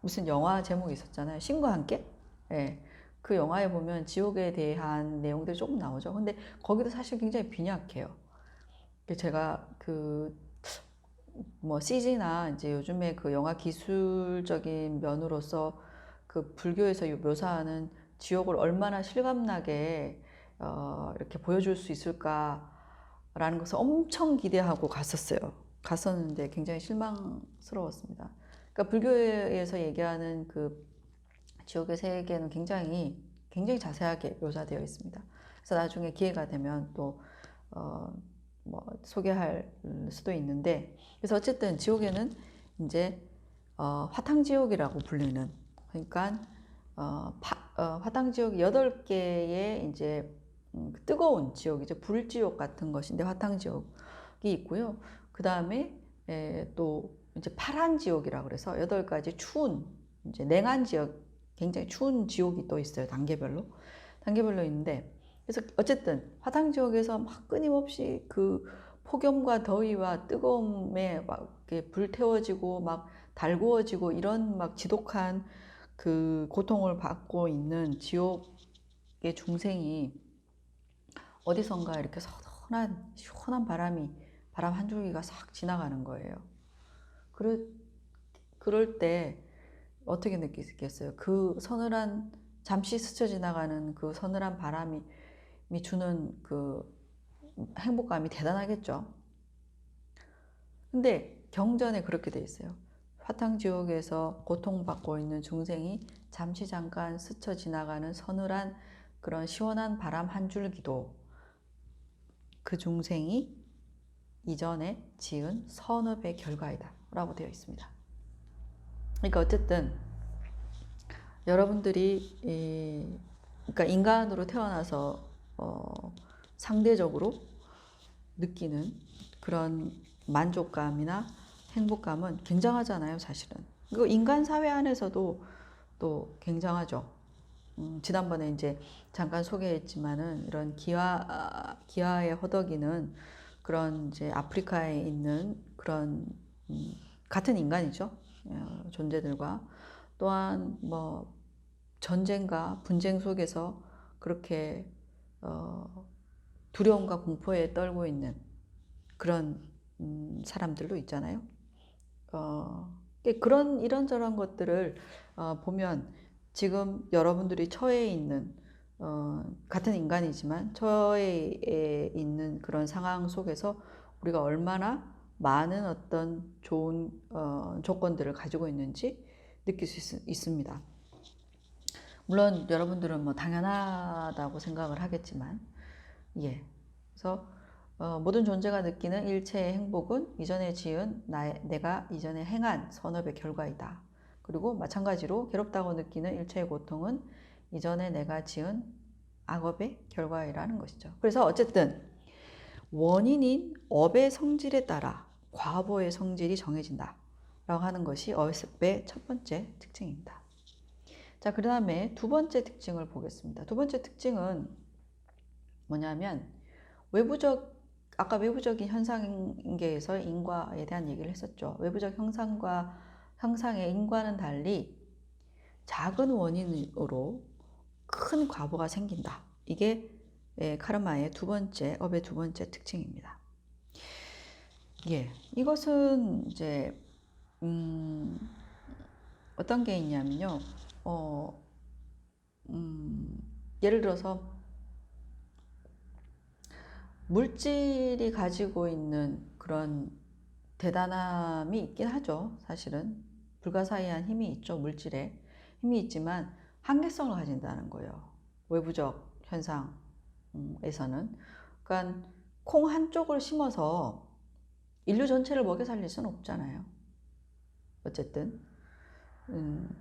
무슨 영화 제목이 있었잖아요. 신과 함께? 예. 그 영화에 보면 지옥에 대한 내용들이 조금 나오죠. 근데 거기도 사실 굉장히 빈약해요. 제가 CG나 이제 요즘에 그 영화 기술적인 면으로서 그 불교에서 묘사하는 지옥을 얼마나 실감나게 이렇게 보여줄 수 있을까라는 것을 엄청 기대하고 갔었는데 굉장히 실망스러웠습니다. 그러니까 불교에서 얘기하는 그 지옥의 세계는 굉장히 자세하게 묘사되어 있습니다. 그래서 나중에 기회가 되면 또 뭐 소개할 수도 있는데, 그래서 어쨌든 지옥에는 이제 화탕지옥이라고 불리는, 그러니까 화탕지옥 8개의 이제 뜨거운 지옥이죠. 불지옥 같은 것인데 화탕지옥이 있고요. 그 다음에 또 이제 파란 지옥이라고 그래서 8가지 추운 이제 냉한 지역, 굉장히 추운 지옥이 또 있어요. 단계별로 있는데, 그래서 어쨌든 화탕지옥에서 막 끊임없이 그 폭염과 더위와 뜨거움에 막 이렇게 불태워지고 막 달구어지고 이런 막 지독한 그 고통을 받고 있는 지옥의 중생이 어디선가 이렇게 시원한 바람 한 줄기가 싹 지나가는 거예요. 그럴 때 어떻게 느끼겠어요? 그 서늘한, 잠시 스쳐 지나가는 그 서늘한 바람이 주는 그 행복감이 대단하겠죠. 근데 경전에 그렇게 돼 있어요. 화탕지옥에서 고통받고 있는 중생이 잠깐 스쳐 지나가는 서늘한 그런 시원한 바람 한 줄기도 그 중생이 이전에 지은 선업의 결과이다 라고 되어 있습니다. 그러니까 어쨌든 여러분들이 그러니까 인간으로 태어나서 상대적으로 느끼는 그런 만족감이나 행복감은 굉장하잖아요, 사실은. 이거 인간 사회 안에서도 또 굉장하죠. 지난번에 이제 잠깐 소개했지만은 이런 기아에 허덕이는 그런 이제 아프리카에 있는 그런 같은 인간이죠. 존재들과 또한 뭐 전쟁과 분쟁 속에서 그렇게 두려움과 공포에 떨고 있는 그런 사람들도 있잖아요. 이런저런 것들을 보면 지금 여러분들이 처해 있는 같은 인간이지만 처해 있는 그런 상황 속에서 우리가 얼마나 많은 어떤 좋은 조건들을 가지고 있는지 느낄 수 있습니다. 물론 여러분들은 뭐 당연하다고 생각을 하겠지만, 그래서 모든 존재가 느끼는 일체의 행복은 이전에 지은 내가 이전에 행한 선업의 결과이다. 그리고 마찬가지로 괴롭다고 느끼는 일체의 고통은 이전에 내가 지은 악업의 결과이라는 것이죠. 그래서 어쨌든 원인인 업의 성질에 따라 과보의 성질이 정해진다 라고 하는 것이 업의 첫 번째 특징입니다. 자, 그 다음에 두 번째 특징을 보겠습니다. 두 번째 특징은 뭐냐면 아까 외부적인 현상계에서 인과에 대한 얘기를 했었죠. 외부적 형상의 인과는 달리 작은 원인으로 큰 과보가 생긴다. 이게 카르마의 업의 두 번째 특징입니다. 이것은 이제 어떤 게 있냐면요. 예를 들어서 물질이 가지고 있는 그런 대단함이 있긴 하죠. 사실은 불가사의한 힘이 있죠. 물질에 힘이 있지만 한계성을 가진다는 거예요. 외부적 현상에서는. 그러니까 콩 한쪽을 심어서 인류 전체를 먹여 살릴 수는 없잖아요. 어쨌든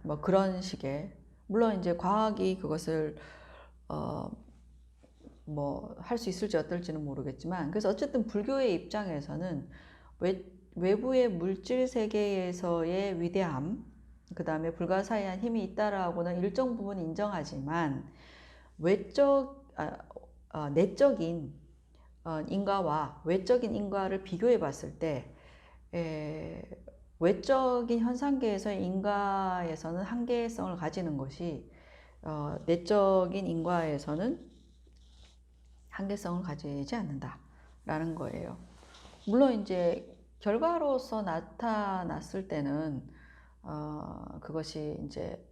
뭐 그런 식의, 물론 이제 과학이 그것을 뭐 할 수 있을지 어떨지는 모르겠지만, 그래서 어쨌든 불교의 입장에서는 외부의 물질 세계에서의 위대함, 그 다음에 불가사의한 힘이 있다라고는 일정 부분 인정하지만 내적인 인과와 외적인 인과를 비교해 봤을 때 외적인 현상계에서의 인과에서는 한계성을 가지는 것이 내적인 인과에서는 한계성을 가지지 않는다라는 거예요. 물론 이제 결과로서 나타났을 때는 그것이 이제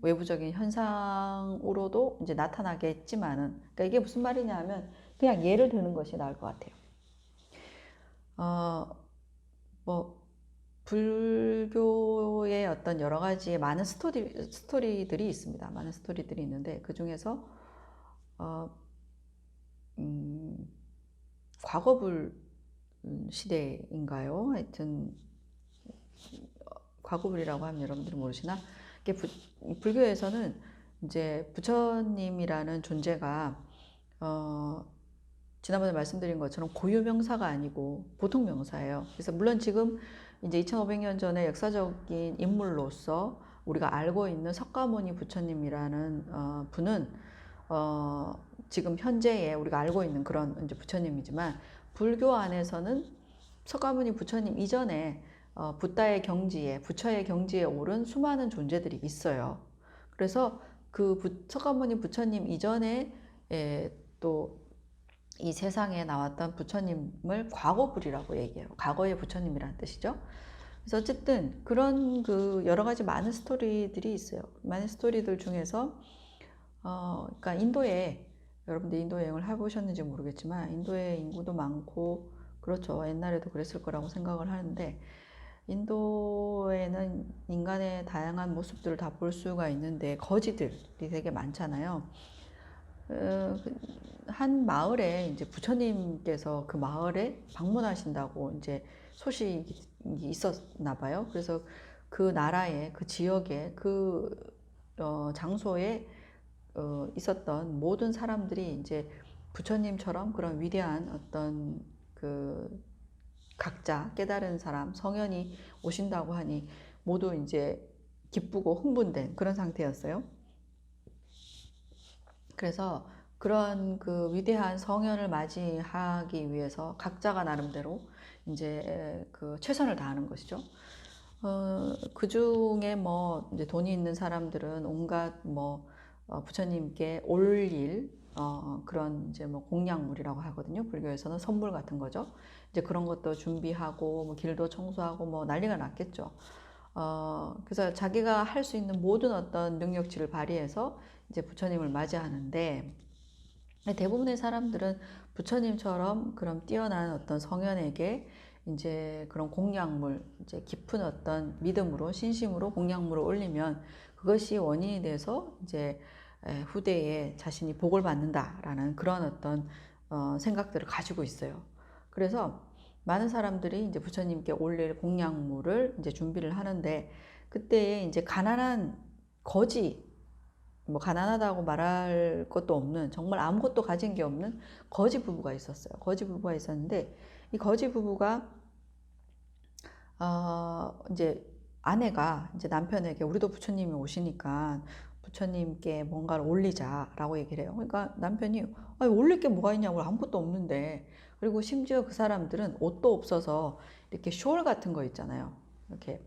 외부적인 현상으로도 이제 나타나겠지만은, 그러니까 이게 무슨 말이냐면 그냥 예를 드는 것이 나을 것 같아요. 뭐 불교의 어떤 여러 가지 많은 스토리들이 있습니다. 많은 스토리들이 있는데 그 중에서 과거불 시대인가요? 하여튼 과거불이라고 하면 여러분들이 모르시나? 불교에서는 이제 부처님이라는 존재가 지난번에 말씀드린 것처럼 고유 명사가 아니고 보통 명사예요. 그래서 물론 지금 이제 2500년 전에 역사적인 인물로서 우리가 알고 있는 석가모니 부처님이라는 분은 지금 현재에 우리가 알고 있는 그런 이제 부처님이지만 불교 안에서는 석가모니 부처님 이전에 붓다의 경지에 부처의 경지에 오른 수많은 존재들이 있어요. 그래서 그 석가모니 부처님 이전에 또 이 세상에 나왔던 부처님을 과거불이라고 얘기해요. 과거의 부처님이라는 뜻이죠. 그래서 어쨌든 그런 그 여러 가지 많은 스토리들이 있어요. 많은 스토리들 중에서 그러니까 인도에 여러분들 인도 여행을 해보셨는지 모르겠지만 인도에 인구도 많고 그렇죠. 옛날에도 그랬을 거라고 생각을 하는데 인도에는 인간의 다양한 모습들을 다 볼 수가 있는데 거지들이 되게 많잖아요. 한 마을에 이제 부처님께서 그 마을에 방문하신다고 이제 소식이 있었나 봐요. 그래서 그 나라에 그 지역에 그 장소에 있었던 모든 사람들이 이제 부처님처럼 그런 위대한 어떤 그 각자 깨달은 사람 성현이 오신다고 하니 모두 이제 기쁘고 흥분된 그런 상태였어요. 그래서 그런 그 위대한 성현을 맞이하기 위해서 각자가 나름대로 이제 그 최선을 다하는 것이죠. 그 중에 뭐 이제 돈이 있는 사람들은 온갖 뭐 부처님께 올릴 그런 이제 뭐 공양물이라고 하거든요. 불교에서는 선물 같은 거죠. 이제 그런 것도 준비하고 뭐 길도 청소하고 뭐 난리가 났겠죠. 그래서 자기가 할 수 있는 모든 어떤 능력치를 발휘해서 이제 부처님을 맞이하는데 대부분의 사람들은 부처님처럼 그런 뛰어난 어떤 성현에게 이제 그런 공양물, 이제 깊은 어떤 믿음으로, 신심으로 공양물을 올리면 그것이 원인이 돼서 이제 후대에 자신이 복을 받는다라는 그런 어떤 생각들을 가지고 있어요. 그래서 많은 사람들이 이제 부처님께 올릴 공양물을 이제 준비를 하는데 그때에 이제 가난한 거지, 뭐 가난하다고 말할 것도 없는 정말 아무것도 가진 게 없는 거지 부부가 있었어요. 거지 부부가 있었는데 이 거지 부부가 이제 아내가 이제 남편에게 우리도 부처님이 오시니까 부처님께 뭔가를 올리자라고 얘기를 해요. 그러니까 남편이 아니, 올릴 게 뭐가 있냐고 아무것도 없는데 그리고 심지어 그 사람들은 옷도 없어서 이렇게 숄 같은 거 있잖아요. 이렇게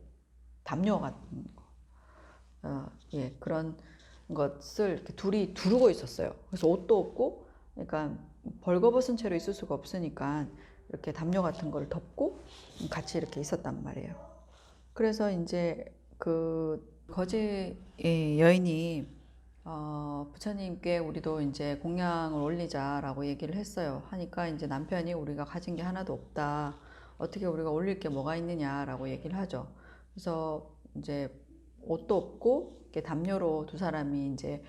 담요 같은 거. 예, 그런 것을 이렇게 둘이 두르고 있었어요. 그래서 옷도 없고, 그러니까 벌거벗은 채로 있을 수가 없으니까 이렇게 담요 같은 걸 덮고 같이 이렇게 있었단 말이에요. 그래서 이제 그 거지 여인이 부처님께 우리도 이제 공양을 올리자라고 얘기를 했어요. 하니까 이제 남편이 우리가 가진 게 하나도 없다. 어떻게 우리가 올릴 게 뭐가 있느냐라고 얘기를 하죠. 그래서 이제 옷도 없고 이렇게 담요로 두 사람이 이제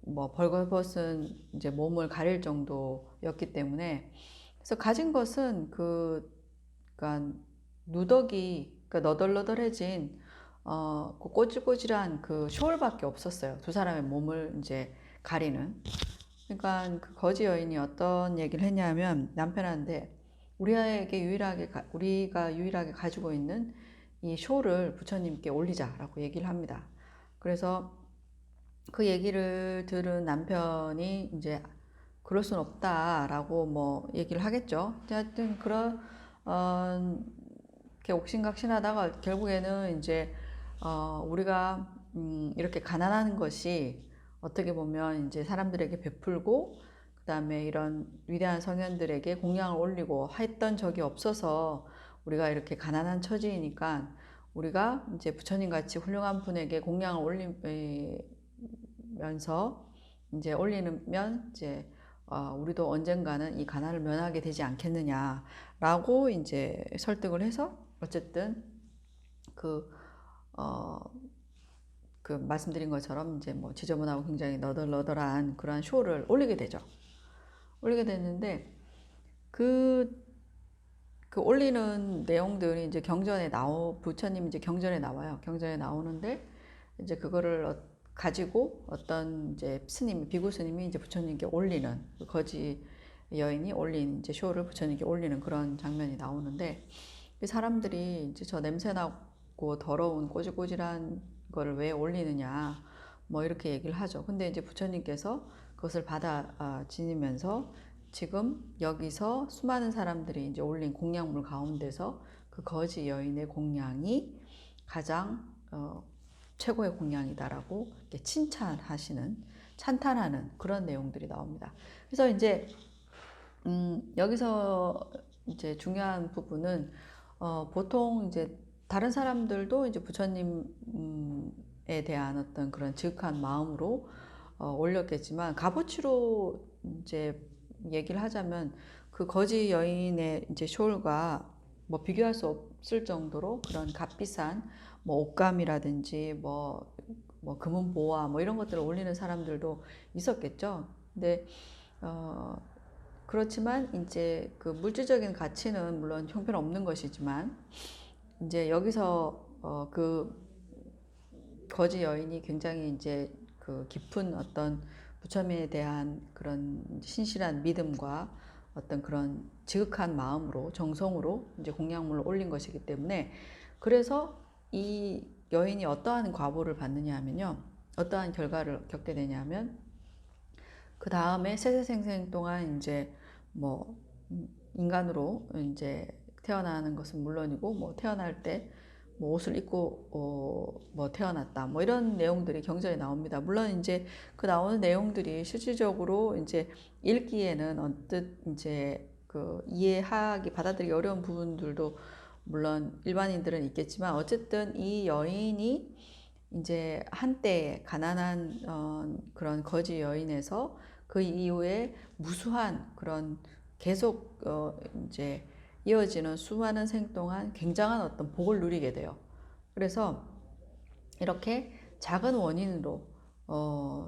뭐 벌거벗은 이제 몸을 가릴 정도였기 때문에 그래서 가진 것은 그러니까 누더기 그러니까 너덜너덜해진 그 꼬질꼬질한 그 숄밖에 없었어요. 두 사람의 몸을 이제 가리는. 그러니까 그 거지 여인이 어떤 얘기를 했냐면 남편한테 우리가 유일하게 가지고 있는 이 숄을 부처님께 올리자라고 얘기를 합니다. 그래서 그 얘기를 들은 남편이 이제 그럴 순 없다라고 뭐 얘기를 하겠죠. 하여튼 그런 이렇게 옥신각신하다가 결국에는 이제 우리가 이렇게 가난한 것이 어떻게 보면 이제 사람들에게 베풀고 그 다음에 이런 위대한 성현들에게 공양을 올리고 했던 적이 없어서 우리가 이렇게 가난한 처지이니까 우리가 이제 부처님 같이 훌륭한 분에게 공양을 올리면서 이제 올리면 이제 우리도 언젠가는 이 가난을 면하게 되지 않겠느냐라고 이제 설득을 해서 어쨌든 그 말씀드린 것처럼 이제 뭐 지저분하고 굉장히 너덜너덜한 그러한 쇼를 올리게 되죠. 올리게 됐는데 그 올리는 내용들이 이제 부처님 이제 경전에 나와요. 경전에 나오는데 이제 그거를 가지고 어떤 이제 비구 스님이 이제 부처님께 올리는, 그 거지 여인이 올린 이제 쇼를 부처님께 올리는 그런 장면이 나오는데, 이 사람들이 이제 저 냄새나고 더러운 꼬질꼬질한 거를 왜 올리느냐, 뭐 이렇게 얘기를 하죠. 근데 이제 부처님께서 그것을 지니면서 지금 여기서 수많은 사람들이 이제 올린 공양물 가운데서 그 거지 여인의 공양이 가장 최고의 공양이다라고 찬탄하는 그런 내용들이 나옵니다. 그래서 이제 여기서 이제 중요한 부분은 보통 이제 다른 사람들도 이제 부처님에 대한 어떤 그런 지극한 마음으로 올렸겠지만, 값어치로 이제 얘기를 하자면 그 거지 여인의 이제 쇼울과 뭐 비교할 수 없을 정도로 그런 값비싼 뭐 옷감이라든지 뭐 금은 보화 뭐 이런 것들을 올리는 사람들도 있었겠죠. 근데 그렇지만 이제 그 물질적인 가치는 물론 형편없는 것이지만, 이제 여기서 그 거지 여인이 굉장히 이제 그 깊은 어떤 부처님에 대한 그런 신실한 믿음과 어떤 그런 지극한 마음으로, 정성으로 이제 공양물을 올린 것이기 때문에, 그래서 이 여인이 어떠한 과보를 받느냐 하면요, 어떠한 결과를 겪게 되냐 하면, 그 다음에 세세생생 동안 이제 뭐 인간으로 이제 태어나는 것은 물론이고, 뭐 태어날 때 뭐 옷을 입고 뭐 태어났다, 뭐 이런 내용들이 경전에 나옵니다. 물론 이제 그 나오는 내용들이 실질적으로 이제 읽기에는 언뜻 이제 그 받아들이기 어려운 부분들도 물론 일반인들은 있겠지만, 어쨌든 이 여인이 이제 한때 가난한 그런 거지 여인에서 그 이후에 무수한 그런 계속 이제 이어지는 수많은 생 동안 굉장한 어떤 복을 누리게 돼요. 그래서 이렇게 작은 원인으로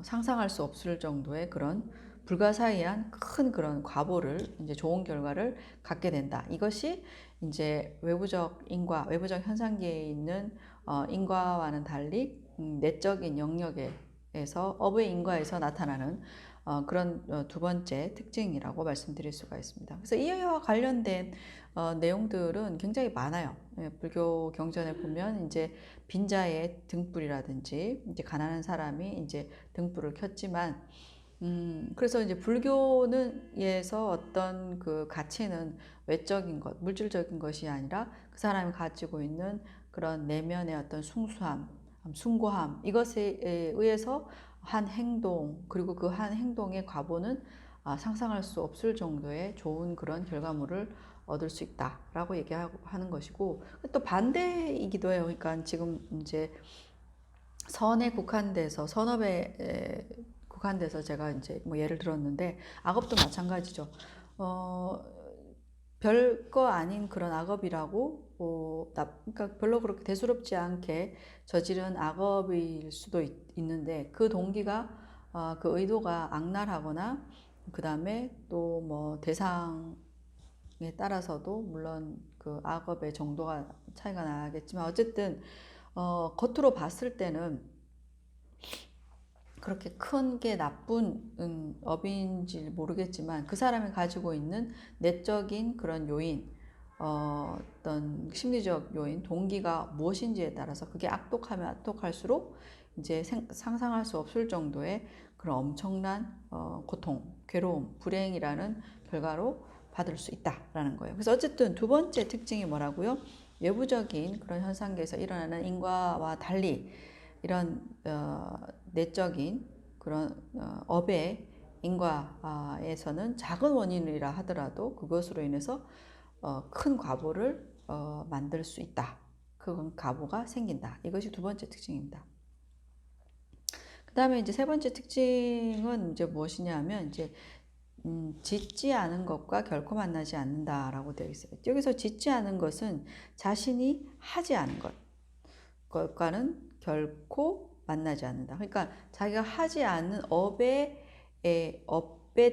상상할 수 없을 정도의 그런 불가사의한 큰 그런 과보를, 이제 좋은 결과를 갖게 된다. 이것이 이제 외부적 외부적 현상계에 있는 인과와는 달리 내적인 영역에서 업의 인과에서 나타나는 그런 두 번째 특징이라고 말씀드릴 수가 있습니다. 그래서 이와 관련된 내용들은 굉장히 많아요. 예, 불교 경전에 보면 이제 빈자의 등불이라든지, 이제 가난한 사람이 이제 등불을 켰지만, 그래서 이제 불교는에서 어떤 그 가치는 외적인 것, 물질적인 것이 아니라 그 사람이 가지고 있는 그런 내면의 어떤 숭고함, 이것에 의해서 한 행동, 그리고 그 한 행동의 과보는 상상할 수 없을 정도의 좋은 그런 결과물을 얻을 수 있다라고 얘기하는 것이고, 또 반대이기도 해요. 그러니까 지금 이제 선에 국한돼서, 선업에 국한돼서 제가 이제 뭐 예를 들었는데, 악업도 마찬가지죠. 별거 아닌 그런 악업이라고, 그러니까 별로 그렇게 대수롭지 않게 저지른 악업일 수도 있는데, 그 동기가, 그 의도가 악랄하거나, 그 다음에 또 뭐 대상에 따라서도 물론 그 악업의 정도가 차이가 나겠지만, 어쨌든 겉으로 봤을 때는 그렇게 큰 게 나쁜 업인지 모르겠지만, 그 사람이 가지고 있는 내적인 그런 요인, 어떤 심리적 요인, 동기가 무엇인지에 따라서 그게 악독하면 악독할수록 이제 상상할 수 없을 정도의 그런 엄청난 고통, 괴로움, 불행이라는 결과로 받을 수 있다라는 거예요. 그래서 어쨌든 두 번째 특징이 뭐라고요? 외부적인 그런 현상계에서 일어나는 인과와 달리 이런 내적인 그런 업의 인과에서는 작은 원인이라 하더라도 그것으로 인해서 큰 과보를 만들 수 있다. 그건 과보가 생긴다. 이것이 두 번째 특징입니다. 그 다음에 이제 세 번째 특징은 이제 무엇이냐 하면, 이제 짓지 않은 것과 결코 만나지 않는다라고 되어 있어요. 여기서 짓지 않은 것은 자신이 하지 않은 것과는 결코 만나지 않는다. 그러니까 자기가 하지 않는 업에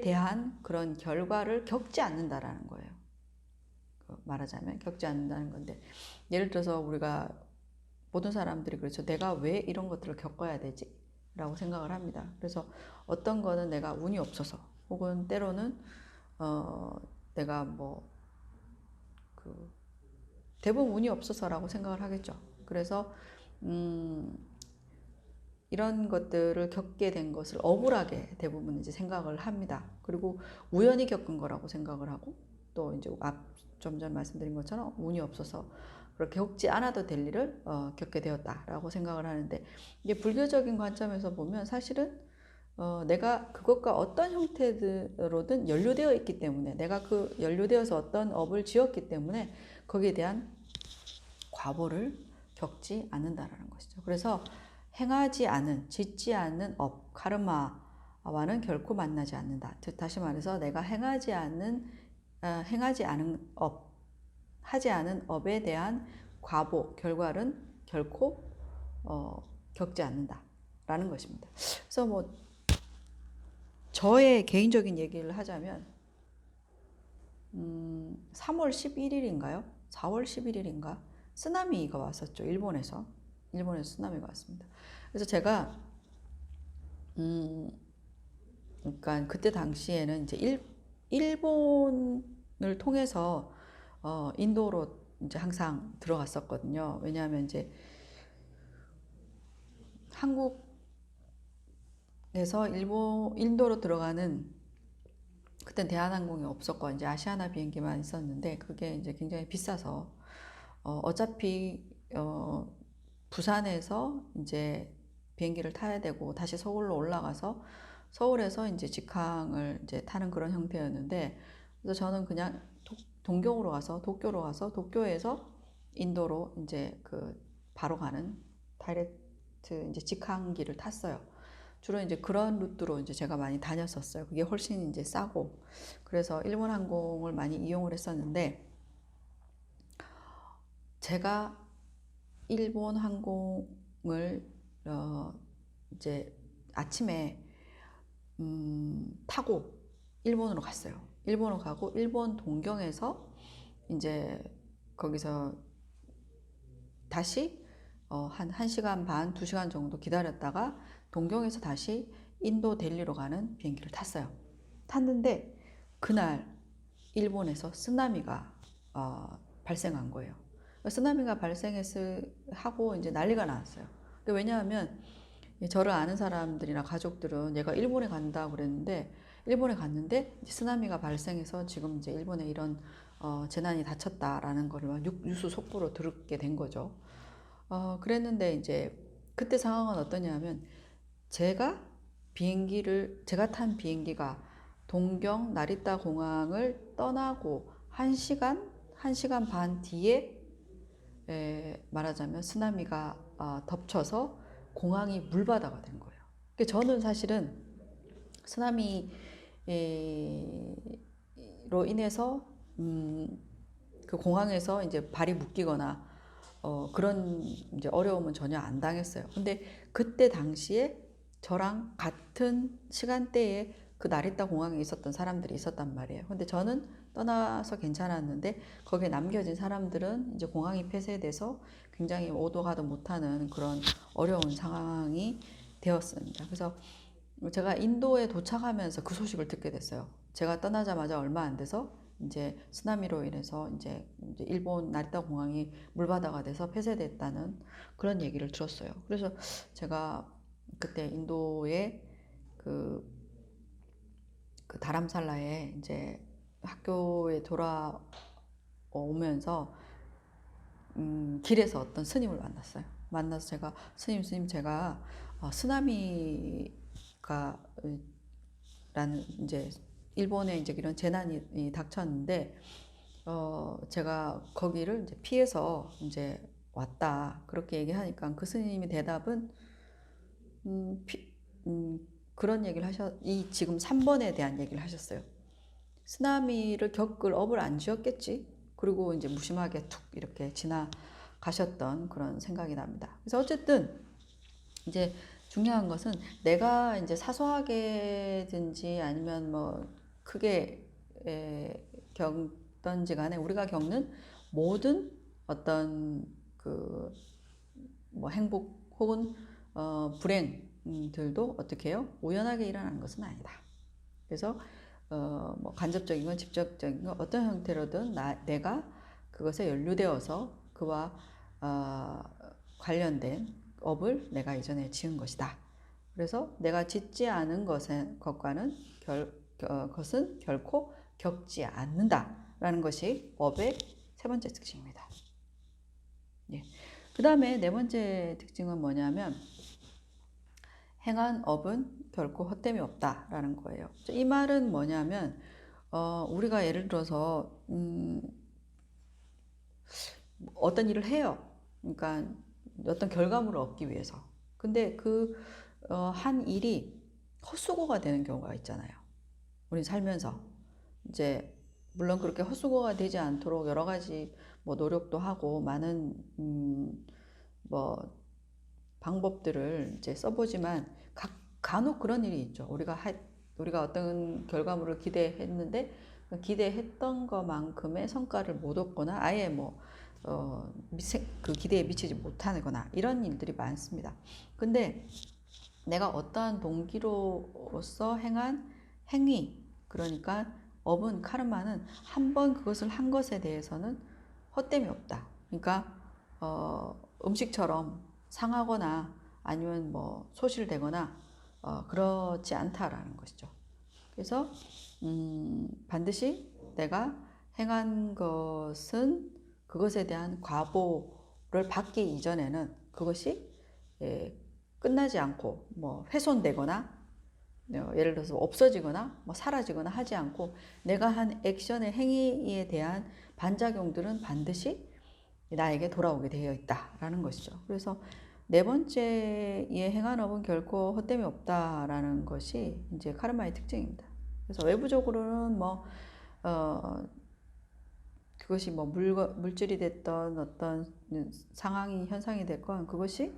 대한 그런 결과를 겪지 않는다라는 거예요. 말하자면 겪지 않는다는 건데, 예를 들어서 우리가 모든 사람들이 그렇죠. 내가 왜 이런 것들을 겪어야 되지? 라고 생각을 합니다. 그래서 어떤 거는 내가 운이 없어서, 혹은 때로는 내가 대부분 운이 없어서라고 생각을 하겠죠. 그래서 이런 것들을 겪게 된 것을 억울하게 대부분 이제 생각을 합니다. 그리고 우연히 겪은 거라고 생각을 하고, 또 이제 좀 전 말씀드린 것처럼 운이 없어서 그렇게 겪지 않아도 될 일을 겪게 되었다라고 생각을 하는데, 이게 불교적인 관점에서 보면 사실은 내가 그것과 어떤 형태로든 연루되어 있기 때문에, 내가 그 연루되어서 어떤 업을 지었기 때문에 거기에 대한 과보를 겪지 않는다라는 것이죠. 그래서 행하지 않은, 짓지 않는 업, 카르마와는 결코 만나지 않는다. 즉 다시 말해서 내가 행하지 않은 업, 하지 않은 업에 대한 과보, 결과는 결코 겪지 않는다라는 것입니다. 그래서 저의 개인적인 얘기를 하자면 3월 11일인가요? 4월 11일인가? 쓰나미가 왔었죠. 일본에서 쓰나미가 왔습니다. 그래서 제가 그러니까 그때 당시에는 이제 일본을 통해서 인도로 이제 항상 들어갔었거든요. 왜냐하면 이제 한국에서 인도로 들어가는, 그때 대한항공이 없었고 이제 아시아나 비행기만 있었는데, 그게 이제 굉장히 비싸서 어차피 부산에서 이제 비행기를 타야 되고 다시 서울로 올라가서 서울에서 이제 직항을 이제 타는 그런 형태였는데, 그래서 저는 그냥 도쿄로 가서 도쿄에서 인도로 이제 바로 가는 다이렉트 이제 직항기를 탔어요. 주로 이제 그런 루트로 이제 제가 많이 다녔었어요. 그게 훨씬 이제 싸고, 그래서 일본 항공을 많이 이용을 했었는데, 제가 일본 항공을 이제 아침에 타고 일본으로 갔어요. 일본으로 가고 일본 동경에서 이제 거기서 다시 한 1시간 반, 2시간 정도 기다렸다가 동경에서 다시 인도 델리로 가는 비행기를 탔는데 그날 일본에서 쓰나미가 발생한 거예요. 쓰나미가 하고 이제 난리가 났어요. 왜냐하면 저를 아는 사람들이나 가족들은 얘가 일본에 간다고 그랬는데, 일본에 갔는데 쓰나미가 발생해서 지금 이제 일본에 이런 재난이 닥쳤다라는 거를 뉴스 속보로 듣게 된 거죠. 그랬는데 이제 그때 상황은 어떠냐면, 제가 탄 비행기가 동경 나리타 공항을 떠나고 1시간 반 뒤에 말하자면 쓰나미가 덮쳐서 공항이 물바다가 된 거예요. 저는 사실은 쓰나미로 인해서 그 공항에서 이제 발이 묶이거나 그런 이제 어려움은 전혀 안 당했어요. 근데 그때 당시에 저랑 같은 시간대에 그 나리타 공항에 있었던 사람들이 있었단 말이에요. 근데 저는 떠나서 괜찮았는데 거기에 남겨진 사람들은 이제 공항이 폐쇄돼서 굉장히 오도 가도 못하는 그런 어려운 상황이 되었습니다. 그래서 제가 인도에 도착하면서 그 소식을 듣게 됐어요. 제가 떠나자마자 얼마 안 돼서 이제 쓰나미로 인해서 이제 일본 나리타 공항이 물바다가 돼서 폐쇄됐다는 그런 얘기를 들었어요. 그래서 제가 그때 인도에 그 다람살라에 이제 학교에 돌아오면서 길에서 어떤 스님을 만나서 제가 스님 제가 쓰나미가 라는 이제 일본에 이제 이런 재난이 닥쳤는데 제가 거기를 이제 피해서 이제 왔다, 그렇게 얘기하니까 그 스님의 대답은 그런 얘기를 지금 3번에 대한 얘기를 하셨어요. 쓰나미를 겪을 업을 안 지었겠지. 그리고 이제 무심하게 툭 이렇게 지나가셨던 그런 생각이 납니다. 그래서 어쨌든 이제 중요한 것은 내가 이제 사소하게든지 아니면 뭐 크게 겪던지 간에 우리가 겪는 모든 어떤 그 뭐 행복 혹은 불행들도 어떻게 해요? 우연하게 일어나는 것은 아니다. 그래서 뭐 간접적인 건 직접적인 건 어떤 형태로든 내가 그것에 연루되어서 그와 관련된 업을 내가 이전에 지은 것이다. 그래서 내가 짓지 않은 것과는 것은 결코 겪지 않는다라는 것이 업의 세 번째 특징입니다. 예. 그 다음에 네 번째 특징은 뭐냐면 행한 업은 결코 헛됨이 없다라는 거예요. 이 말은 뭐냐면 우리가 예를 들어서 어떤 일을 해요. 그러니까 어떤 결과물을 얻기 위해서. 근데 그 한 일이 헛수고가 되는 경우가 있잖아요. 우리 살면서 이제 물론 그렇게 헛수고가 되지 않도록 여러 가지 뭐 노력도 하고 많은 뭐 방법들을 이제 써보지만 간혹 그런 일이 있죠. 우리가 어떤 결과물을 기대했는데 기대했던 것만큼의 성과를 못 얻거나 아예 뭐 그 기대에 미치지 못하거나 이런 일들이 많습니다. 근데 내가 어떠한 동기로서 행한 행위, 그러니까 업은 카르마는 한 번 그것을 한 것에 대해서는 헛됨이 없다. 그러니까 음식처럼 상하거나 아니면 뭐 소실되거나 그렇지 않다라는 것이죠. 그래서 반드시 내가 행한 것은 그것에 대한 과보를 받기 이전에는 그것이 끝나지 않고 뭐 훼손되거나 예를 들어서 없어지거나 뭐 사라지거나 하지 않고 내가 한 액션의 행위에 대한 반작용들은 반드시 나에게 돌아오게 되어 있다라는 것이죠. 그래서 네 번째의 행한업은 결코 헛됨이 없다라는 것이 이제 카르마의 특징입니다. 그래서 외부적으로는 뭐 그것이 뭐 물질이 됐던 어떤 상황이 현상이 됐건 그것이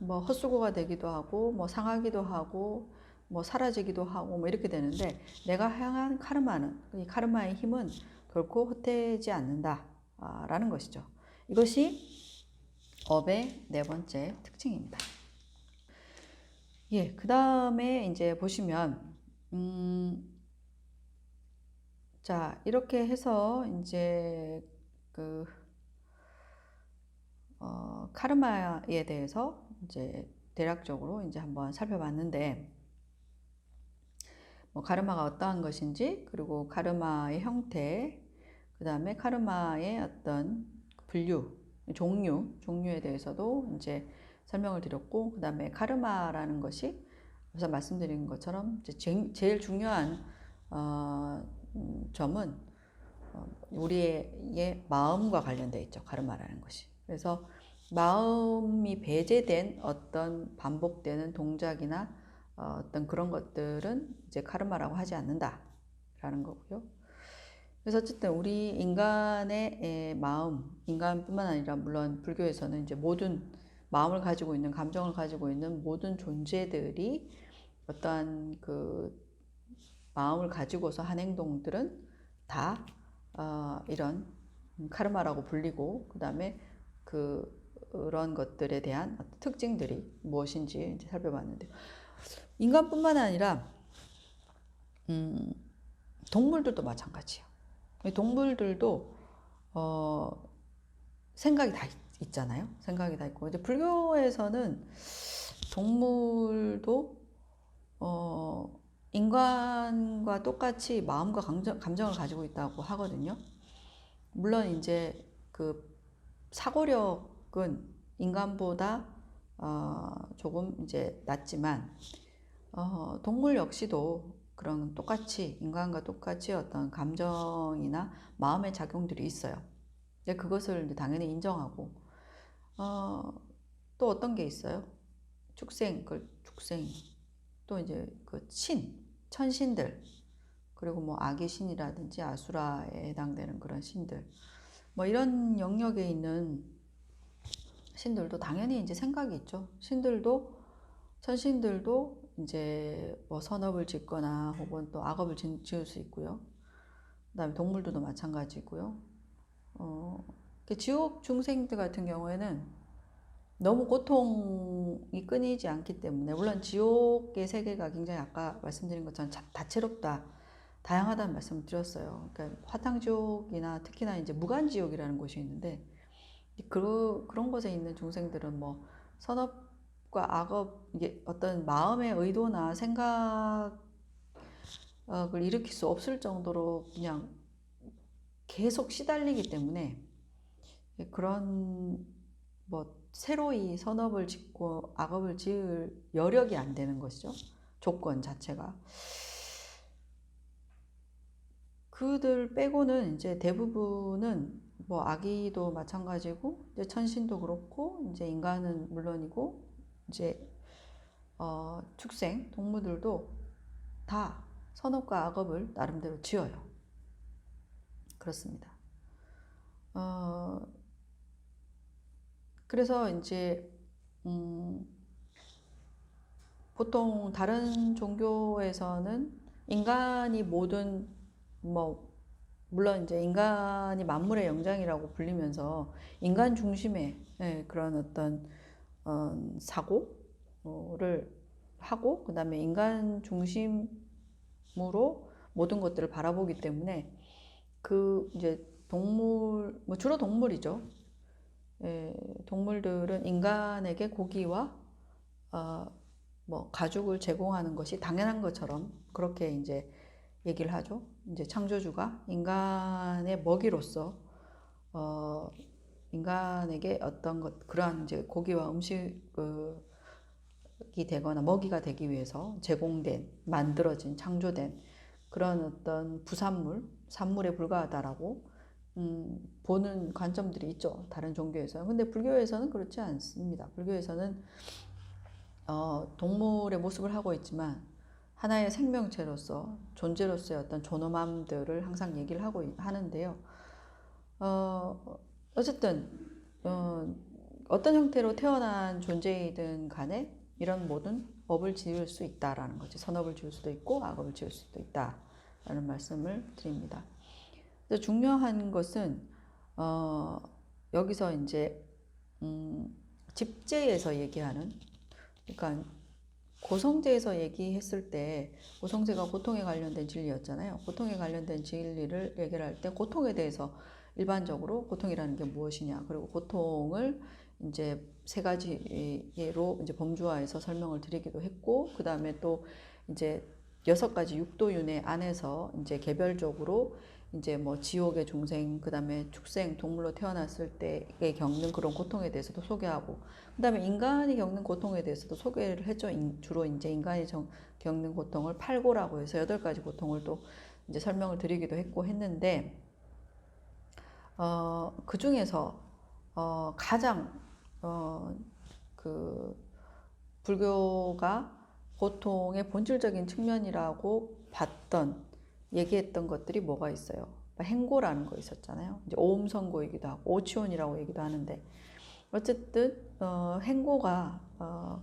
뭐 헛수고가 되기도 하고 뭐 상하기도 하고 뭐 사라지기도 하고 뭐 이렇게 되는데 내가 향한 카르마는 이 카르마의 힘은 결코 헛되지 않는다라는 것이죠. 이것이 업의 네 번째 특징입니다. 예, 그 다음에 이제 보시면 자 이렇게 해서 이제 그 카르마에 대해서 이제 대략적으로 이제 한번 살펴봤는데 뭐 카르마가 어떠한 것인지 그리고 카르마의 형태 그 다음에 카르마의 어떤 분류 종류에 대해서도 이제 설명을 드렸고 그 다음에 카르마라는 것이 우선 말씀드린 것처럼 제일 중요한 점은 우리의 마음과 관련되어 있죠. 카르마라는 것이. 그래서 마음이 배제된 어떤 반복되는 동작이나 어떤 그런 것들은 이제 카르마라고 하지 않는다라는 거고요. 그래서 어쨌든 우리 인간의 마음, 인간뿐만 아니라 물론 불교에서는 이제 모든 마음을 가지고 있는 감정을 가지고 있는 모든 존재들이 어떠한 그 마음을 가지고서 한 행동들은 다 이런 카르마라고 불리고 그 다음에 그런 것들에 대한 특징들이 무엇인지 이제 살펴봤는데 인간뿐만 아니라 동물들도 마찬가지예요. 동물들도 생각이 다 있잖아요. 생각이 다 있고 이제 불교에서는 동물도 인간과 똑같이 마음과 감정을 가지고 있다고 하거든요. 물론 이제 그 사고력은 인간보다 조금 이제 낮지만 동물 역시도 그런 똑같이 인간과 똑같이 어떤 감정이나 마음의 작용들이 있어요. 근데 그것을 당연히 인정하고 또 어떤 게 있어요? 축생 또 이제 그 천신들 그리고 뭐 악의 신이라든지 아수라에 해당되는 그런 신들, 뭐 이런 영역에 있는 신들도 당연히 이제 생각이 있죠. 신들도, 천신들도 이제 뭐 선업을 짓거나 혹은 또 악업을 지을 수 있고요. 그다음에 동물들도 마찬가지고요. 지옥 중생들 같은 경우에는 너무 고통이 끊이지 않기 때문에, 물론 지옥의 세계가 굉장히 아까 말씀드린 것처럼 다채롭다, 다양하다는 말씀을 드렸어요. 그러니까 화탕지옥이나 특히나 이제 무간지옥이라는 곳이 있는데, 그런 곳에 있는 중생들은 뭐 선업과 악업, 이게 어떤 마음의 의도나 생각을 일으킬 수 없을 정도로 그냥 계속 시달리기 때문에, 그런 뭐 새로이 선업을 짓고 악업을 지을 여력이 안 되는 것이죠. 조건 자체가. 그들 빼고는 이제 대부분은 뭐 아기도 마찬가지고, 이제 천신도 그렇고, 이제 인간은 물론이고, 이제 축생 동물들도 다 선업과 악업을 나름대로 지어요. 그렇습니다. 그래서 이제 보통 다른 종교에서는 인간이 모든, 뭐 물론 이제 인간이 만물의 영장이라고 불리면서 인간 중심의 그런 어떤 사고를 하고, 그 다음에 인간 중심으로 모든 것들을 바라보기 때문에, 그 이제 동물, 뭐 주로 동물이죠. 동물들은 인간에게 고기와 뭐 가죽을 제공하는 것이 당연한 것처럼 그렇게 이제 얘기를 하죠. 이제 창조주가 인간의 먹이로서 인간에게 어떤 것, 그러한 이제 고기와 음식이 되거나 먹이가 되기 위해서 제공된, 만들어진, 창조된 그런 어떤 부산물, 산물에 불과하다라고 보는 관점들이 있죠. 다른 종교에서는. 근데 불교에서는 그렇지 않습니다. 불교에서는 동물의 모습을 하고 있지만 하나의 생명체로서, 존재로서의 어떤 존엄함들을 항상 얘기를 하는데요. 어쨌든 어떤 형태로 태어난 존재이든 간에 이런 모든 업을 지을 수 있다라는 거지. 선업을 지을 수도 있고 악업을 지을 수도 있다라는 말씀을 드립니다. 중요한 것은 여기서 이제 집재에서 얘기하는, 그러니까 고성제에서 얘기했을 때 고성제가 고통에 관련된 진리였잖아요. 고통에 관련된 진리를 얘기를 할 때 고통에 대해서 일반적으로 고통이라는 게 무엇이냐, 그리고 고통을 이제 세 가지로 이제 범주화해서 설명을 드리기도 했고, 그 다음에 또 이제 6가지 육도윤회 안에서 이제 개별적으로 이제 뭐 지옥의 중생, 그 다음에 축생, 동물로 태어났을 때에 겪는 그런 고통에 대해서도 소개하고, 그 다음에 인간이 겪는 고통에 대해서도 소개를 했죠. 주로 이제 인간이 겪는 고통을 팔고라고 해서 8가지 고통을 또 이제 설명을 드리기도 했는데, 그 중에서 가장 그 불교가 고통의 본질적인 측면이라고 얘기했던 것들이 뭐가 있어요? 행고라는 거 있었잖아요. 이제 오음선고이기도 하고 오치온이라고 얘기도 하는데, 어쨌든 행고가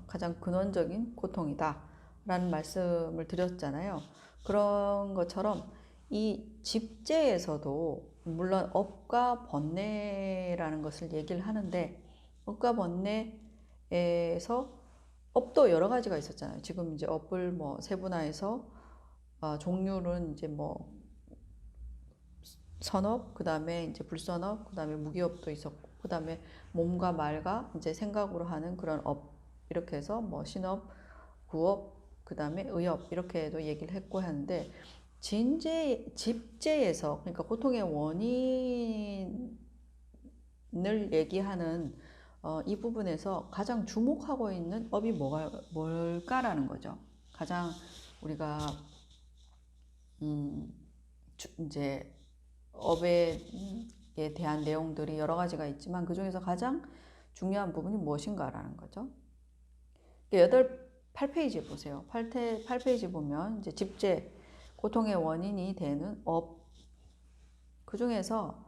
가장 근원적인 고통이다라는 말씀을 드렸잖아요. 그런 것처럼 이 집재에서도 물론 업과 번뇌라는 것을 얘기를 하는데, 업과 번뇌에서 업도 여러 가지가 있었잖아요. 지금 이제 업을 뭐 세분화해서 종류는 이제 뭐 선업, 그 다음에 이제 불선업, 그 다음에 무기업도 있었고, 그 다음에 몸과 말과 이제 생각으로 하는 그런 업, 이렇게 해서 뭐 신업, 구업, 그 다음에 의업, 이렇게도 얘기를 했고 하는데, 집재에서, 그러니까 고통의 원인을 얘기하는 이 부분에서 가장 주목하고 있는 업이 뭘까라는 거죠. 가장 우리가 이제 업에 대한 내용들이 여러 가지가 있지만 그 중에서 가장 중요한 부분이 무엇인가라는 거죠. 8페이지 보세요. 8페이지 보면 이제 집재, 고통의 원인이 되는 업, 그 중에서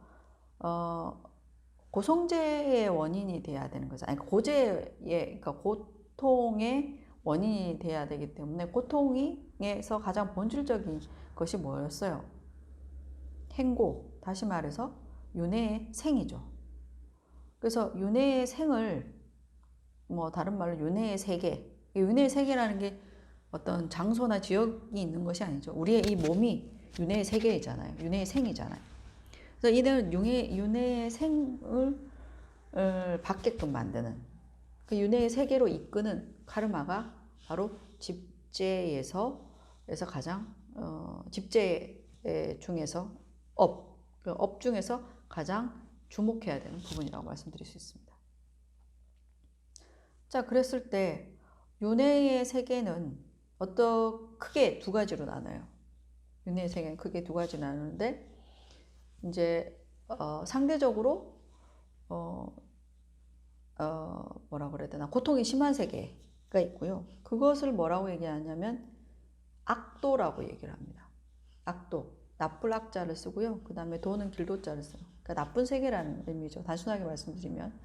고성제의 원인이 돼야 되는 거죠. 아니, 고제의, 그러니까 고통의 원인이 돼야 되기 때문에 고통에서 가장 본질적인 것이 뭐였어요? 행고, 다시 말해서 윤회의 생이죠. 그래서 윤회의 생을 뭐 다른 말로 윤회의 세계, 윤회의 세계라는 게 어떤 장소나 지역이 있는 것이 아니죠. 우리의 이 몸이 윤회의 세계이잖아요. 윤회의 생이잖아요. 그래서 이들은 윤회의 생을 받게끔 만드는 그 윤회의 세계로 이끄는 카르마가 바로 집제에서 가장 집제 중에서 그 업 중에서 가장 주목해야 되는 부분이라고 말씀드릴 수 있습니다. 자, 그랬을 때 윤회의 세계는 크게 두 가지로 나눠요. 윤회의 세계는 크게 두 가지로 나누는데 이제 상대적으로 뭐라 그래야 되나, 고통이 심한 세계가 있고요. 그것을 뭐라고 얘기하냐면 악도라고 얘기를 합니다. 악도, 나쁠 악자를 쓰고요. 그 다음에 도는 길도자를 써요. 그러니까 나쁜 세계라는 의미죠. 단순하게 말씀드리면.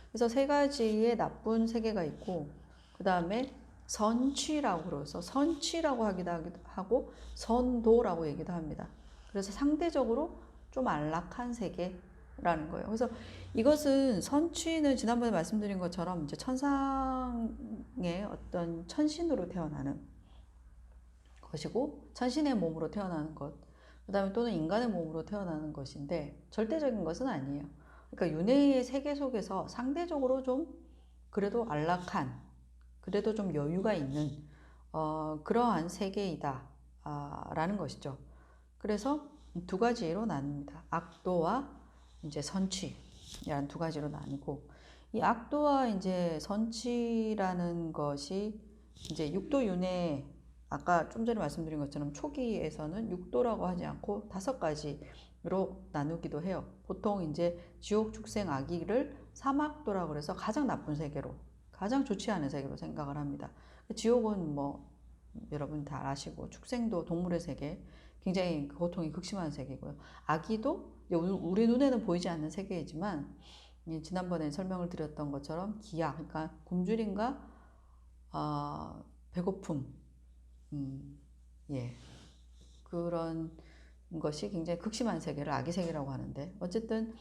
그래서 세 가지의 나쁜 세계가 있고, 그 다음에 선취라고 그래서 선취라고 하기도 하고 선도라고 얘기도 합니다. 그래서 상대적으로 좀 안락한 세계라는 거예요. 그래서 이것은 선취는 지난번에 말씀드린 것처럼 이제 천상의 어떤 천신으로 태어나는 것이고, 천신의 몸으로 태어나는 것, 그 다음에 또는 인간의 몸으로 태어나는 것인데 절대적인 것은 아니에요. 그러니까 윤회의 세계 속에서 상대적으로 좀 그래도 안락한, 그래도 좀 여유가 있는 그러한 세계이다 라는 것이죠. 그래서 두 가지로 나눕니다. 악도와 이제 선취라는 두 가지로 나뉘고, 이 악도와 이제 선취라는 것이 이제 육도 윤회, 아까 좀 전에 말씀드린 것처럼 초기에서는 육도라고 하지 않고 5가지로 나누기도 해요. 보통 이제 지옥, 축생, 악의를 삼악도라고 그래서 가장 나쁜 세계로, 가장 좋지 않은 세계로 생각을 합니다. 지옥은 뭐 여러분 다 아시고, 축생도 동물의 세계, 굉장히 고통이 극심한 세계고요. 악의도 우리 눈에는 보이지 않는 세계이지만 지난번에 설명을 드렸던 것처럼 기약, 그러니까 굶주림과 배고픔, 예, 그런 것이 굉장히 극심한 세계를 악의 세계라고 하는데, 어쨌든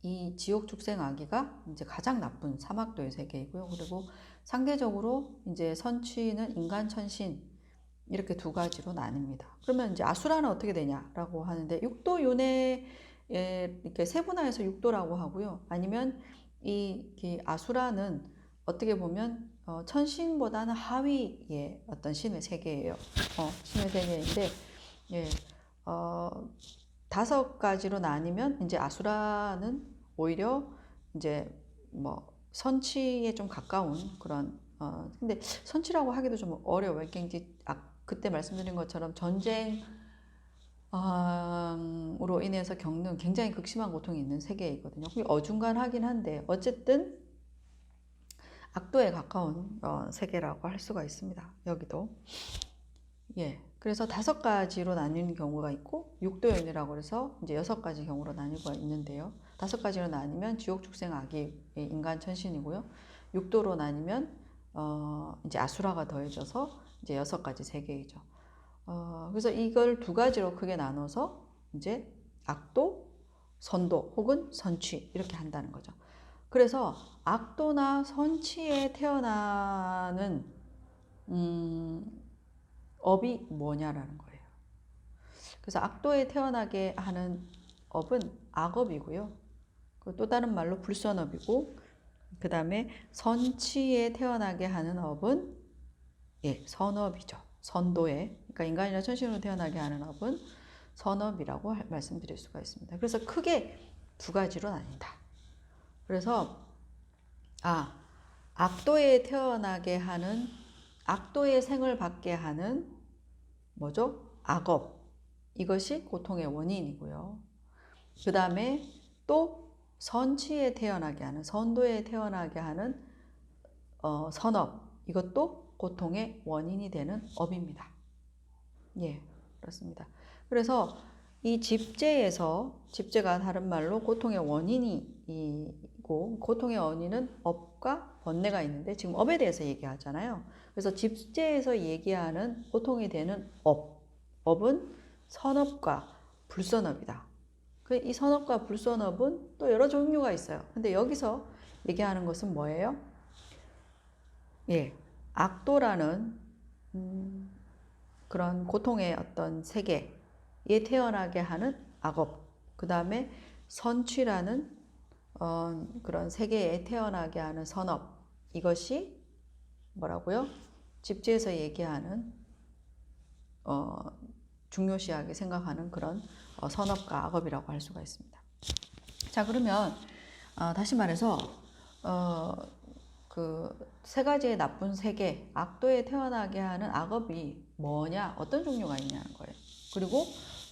이 지옥, 축생, 악의가 이제 가장 나쁜 사막도의 세계이고요. 그리고 상대적으로 이제 선취는 인간, 천신, 이렇게 두 가지로 나뉩니다. 그러면 이제 아수라는 어떻게 되냐라고 하는데, 육도 윤회에 이렇게 세분화해서 육도라고 하고요. 아니면 이 아수라는 어떻게 보면 천신보다는 하위의 어떤 신의 세계예요. 신의 세계인데, 예, 5가지로 나뉘면 이제 아수라는 오히려 이제 뭐 선치에 좀 가까운 그런 근데 선치라고 하기도 좀 어려워요. 굉장히 그때 말씀드린 것처럼 전쟁으로 인해서 겪는 굉장히 극심한 고통이 있는 세계이거든요. 어중간하긴 한데 어쨌든 악도에 가까운 세계라고 할 수가 있습니다. 여기도. 예. 그래서 5가지로 나뉘는 경우가 있고, 육도연이라고 해서 이제 6가지 경우로 나뉘고 있는데요. 5가지로 나뉘면 지옥, 축생, 악의, 인간, 천신이고요. 육도로 나뉘면 이제 아수라가 더해져서 이제 6가지 세계이죠. 그래서 이걸 2가지로 크게 나눠서 이제 악도, 선도 혹은 선취 이렇게 한다는 거죠. 그래서 악도나 선취에 태어나는 업이 뭐냐라는 거예요. 그래서 악도에 태어나게 하는 업은 악업이고요. 또 다른 말로 불선업이고, 그 다음에 선치에 태어나게 하는 업은 선업이죠. 선도에, 그러니까 인간이나 천신으로 태어나게 하는 업은 선업이라고 말씀드릴 수가 있습니다. 그래서 크게 2가지로 나뉜다. 그래서 악도에 태어나게 하는, 악도의 생을 받게 하는 뭐죠? 악업. 이것이 고통의 원인이고요. 그 다음에 또 선치에 태어나게 하는, 선도에 태어나게 하는 선업. 이것도 고통의 원인이 되는 업입니다. 예. 그렇습니다. 그래서 이 집재가 다른 말로 고통의 원인이고, 고통의 원인은 업과 번뇌가 있는데 지금 업에 대해서 얘기하잖아요. 그래서 집재에서 얘기하는 고통이 되는 업은 선업과 불선업이다. 이 선업과 불선업은 또 여러 종류가 있어요. 근데 여기서 얘기하는 것은 뭐예요? 예, 악도라는 그런 고통의 어떤 세계에 태어나게 하는 악업, 그 다음에 선취라는 그런 세계에 태어나게 하는 선업, 이것이 뭐라고요? 집지에서 얘기하는 중요시하게 생각하는 그런 선업과 악업이라고 할 수가 있습니다. 자, 그러면 다시 말해서 그 세 가지의 나쁜 세계, 악도에 태어나게 하는 악업이 뭐냐, 어떤 종류가 있냐는 거예요. 그리고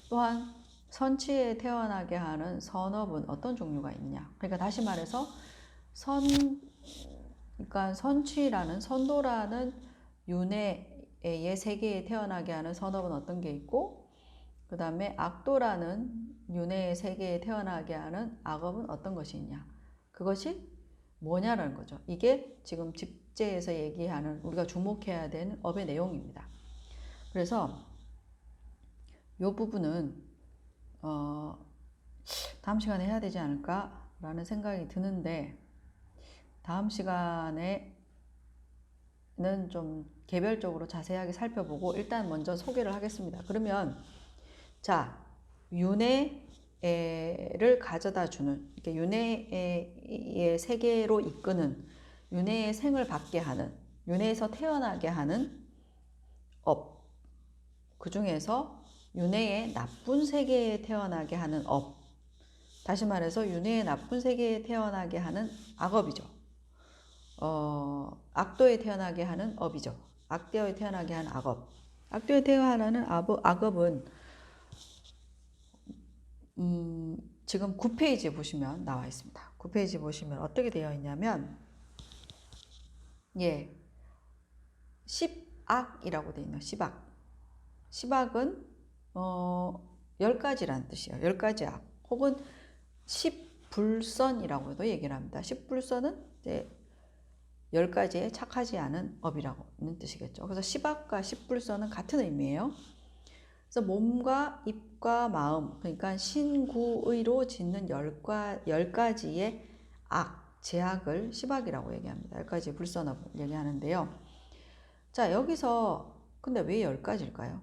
또한 선치에 태어나게 하는 선업은 어떤 종류가 있냐. 그러니까 다시 말해서 그러니까 선취라는, 선도라는 윤회의 세계에 태어나게 하는 선업은 어떤 게 있고, 그 다음에 악도라는 윤회의 세계에 태어나게 하는 악업은 어떤 것이 있냐. 그것이 뭐냐라는 거죠. 이게 지금 집재에서 얘기하는, 우리가 주목해야 되는 업의 내용입니다. 그래서 이 부분은 다음 시간에 해야 되지 않을까라는 생각이 드는데, 다음 시간에는 좀 개별적으로 자세하게 살펴보고 일단 먼저 소개를 하겠습니다. 그러면 자, 윤회를 가져다 주는, 이렇게 윤회의 세계로 이끄는, 윤회의 생을 받게 하는, 윤회에서 태어나게 하는 업, 그 중에서 윤회의 나쁜 세계에 태어나게 하는 업, 다시 말해서 윤회의 나쁜 세계에 태어나게 하는 악업이죠. 악도에 태어나게 하는 업이죠. 악도에 태어나게 하는 악업. 악도에 태어나는 악업은 지금 9페이지에 보시면 나와 있습니다. 9페이지 보시면 어떻게 되어 있냐면, 예, 10악이라고 되어 있네요. 10악. 10악은 10가지라는 뜻이에요. 10가지 악. 혹은 10불선이라고도 얘기를 합니다. 10불선은 이제 10가지의 착하지 않은 업이라는 뜻이겠죠. 그래서 10악과 10불선은 같은 의미예요. 그래서 몸과 입과 마음, 그러니까 신구의로 짓는 10가지의 악, 제악을 10악이라고 얘기합니다. 10가지 불선업을 얘기하는데요. 자, 여기서 근데 왜 10가지일까요?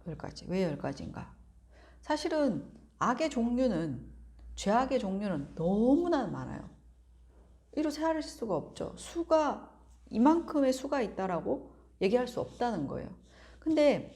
10가지. 왜 10가지인가? 사실은 악의 종류는, 죄악의 종류는 너무나 많아요. 이로 세할 수가 없죠. 이만큼의 수가 있다라고 얘기할 수 없다는 거예요. 근데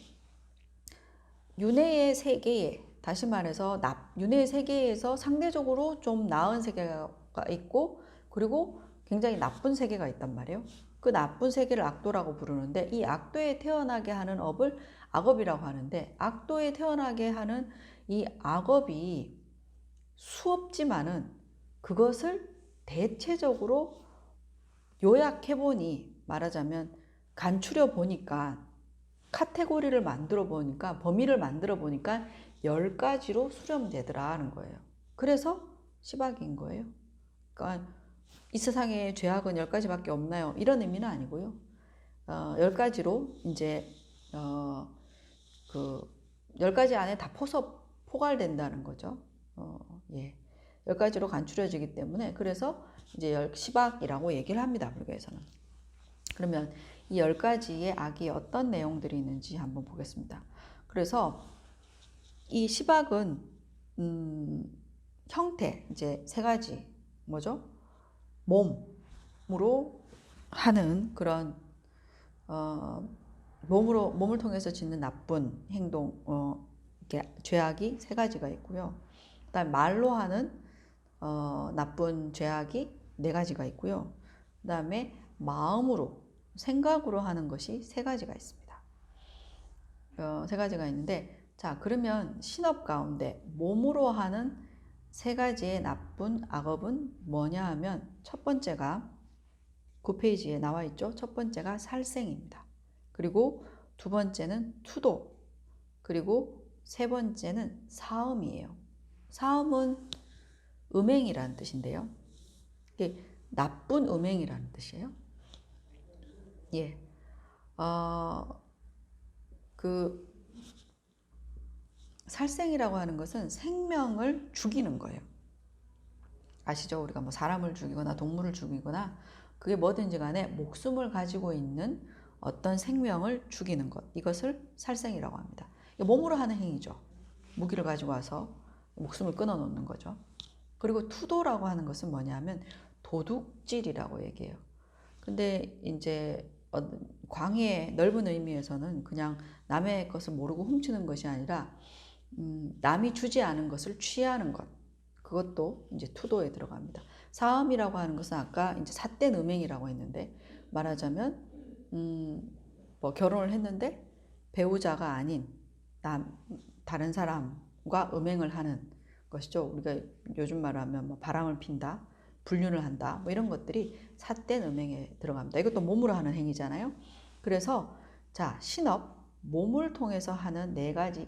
윤회의 세계에, 다시 말해서 윤회의 세계에서 상대적으로 좀 나은 세계가 있고, 그리고 굉장히 나쁜 세계가 있단 말이에요. 그 나쁜 세계를 악도라고 부르는데, 이 악도에 태어나게 하는 업을 악업이라고 하는데, 악도에 태어나게 하는 이 악업이 수없지만은 그것을 대체적으로 요약해보니, 말하자면 간추려 보니까, 카테고리를 만들어 보니까, 범위를 만들어 보니까 10가지로 수렴되더라 하는 거예요. 그래서 10악인 거예요. 그러니까 이 세상에 죄악은 10가지밖에 없나요? 이런 의미는 아니고요. 10가지로 이제 그 10가지 안에 다 포괄된다는 거죠. 예. 10가지로 간추려지기 때문에, 그래서 이제 10악이라고 얘기를 합니다. 불교에서는. 그러면 이 10가지의 악이 어떤 내용들이 있는지 한번 보겠습니다. 그래서 이 10악은 형태, 이제 3가지, 뭐죠? 몸으로 하는 그런 몸을 통해서 짓는 나쁜 행동, 이렇게 죄악이 3가지가 있고요. 그다음 말로 하는 나쁜 죄악이 4가지가 있고요. 그다음에 마음으로, 생각으로 하는 것이 3가지가 있습니다. 3가지가 있는데, 자, 그러면 신업 가운데 몸으로 하는 3가지의 나쁜 악업은 뭐냐 하면, 첫 번째가 9페이지에 나와 있죠. 첫 번째가 살생입니다. 그리고 두 번째는 투도, 그리고 세 번째는 사음이에요. 사음은 음행이라는 뜻인데요. 이게 나쁜 음행이라는 뜻이에요. 예. 그 살생이라고 하는 것은 생명을 죽이는 거예요. 아시죠? 우리가 뭐 사람을 죽이거나 동물을 죽이거나 그게 뭐든지 간에 목숨을 가지고 있는 어떤 생명을 죽이는 것. 이것을 살생이라고 합니다. 몸으로 하는 행위죠. 무기를 가지고 와서 목숨을 끊어 놓는 거죠. 그리고 투도라고 하는 것은 뭐냐면 도둑질이라고 얘기해요. 근데 이제 광의의 넓은 의미에서는 그냥 남의 것을 모르고 훔치는 것이 아니라 남이 주지 않은 것을 취하는 것. 그것도 이제 투도에 들어갑니다. 사음이라고 하는 것은 아까 이제 삿된 음행이라고 했는데 말하자면 뭐 결혼을 했는데 배우자가 아닌 다른 사람과 음행을 하는 것이죠. 우리가 요즘 말하면 뭐 바람을 핀다, 불륜을 한다, 뭐 이런 것들이 삿된 음행에 들어갑니다. 이것도 몸으로 하는 행위잖아요. 그래서 자, 신업 몸을 통해서 하는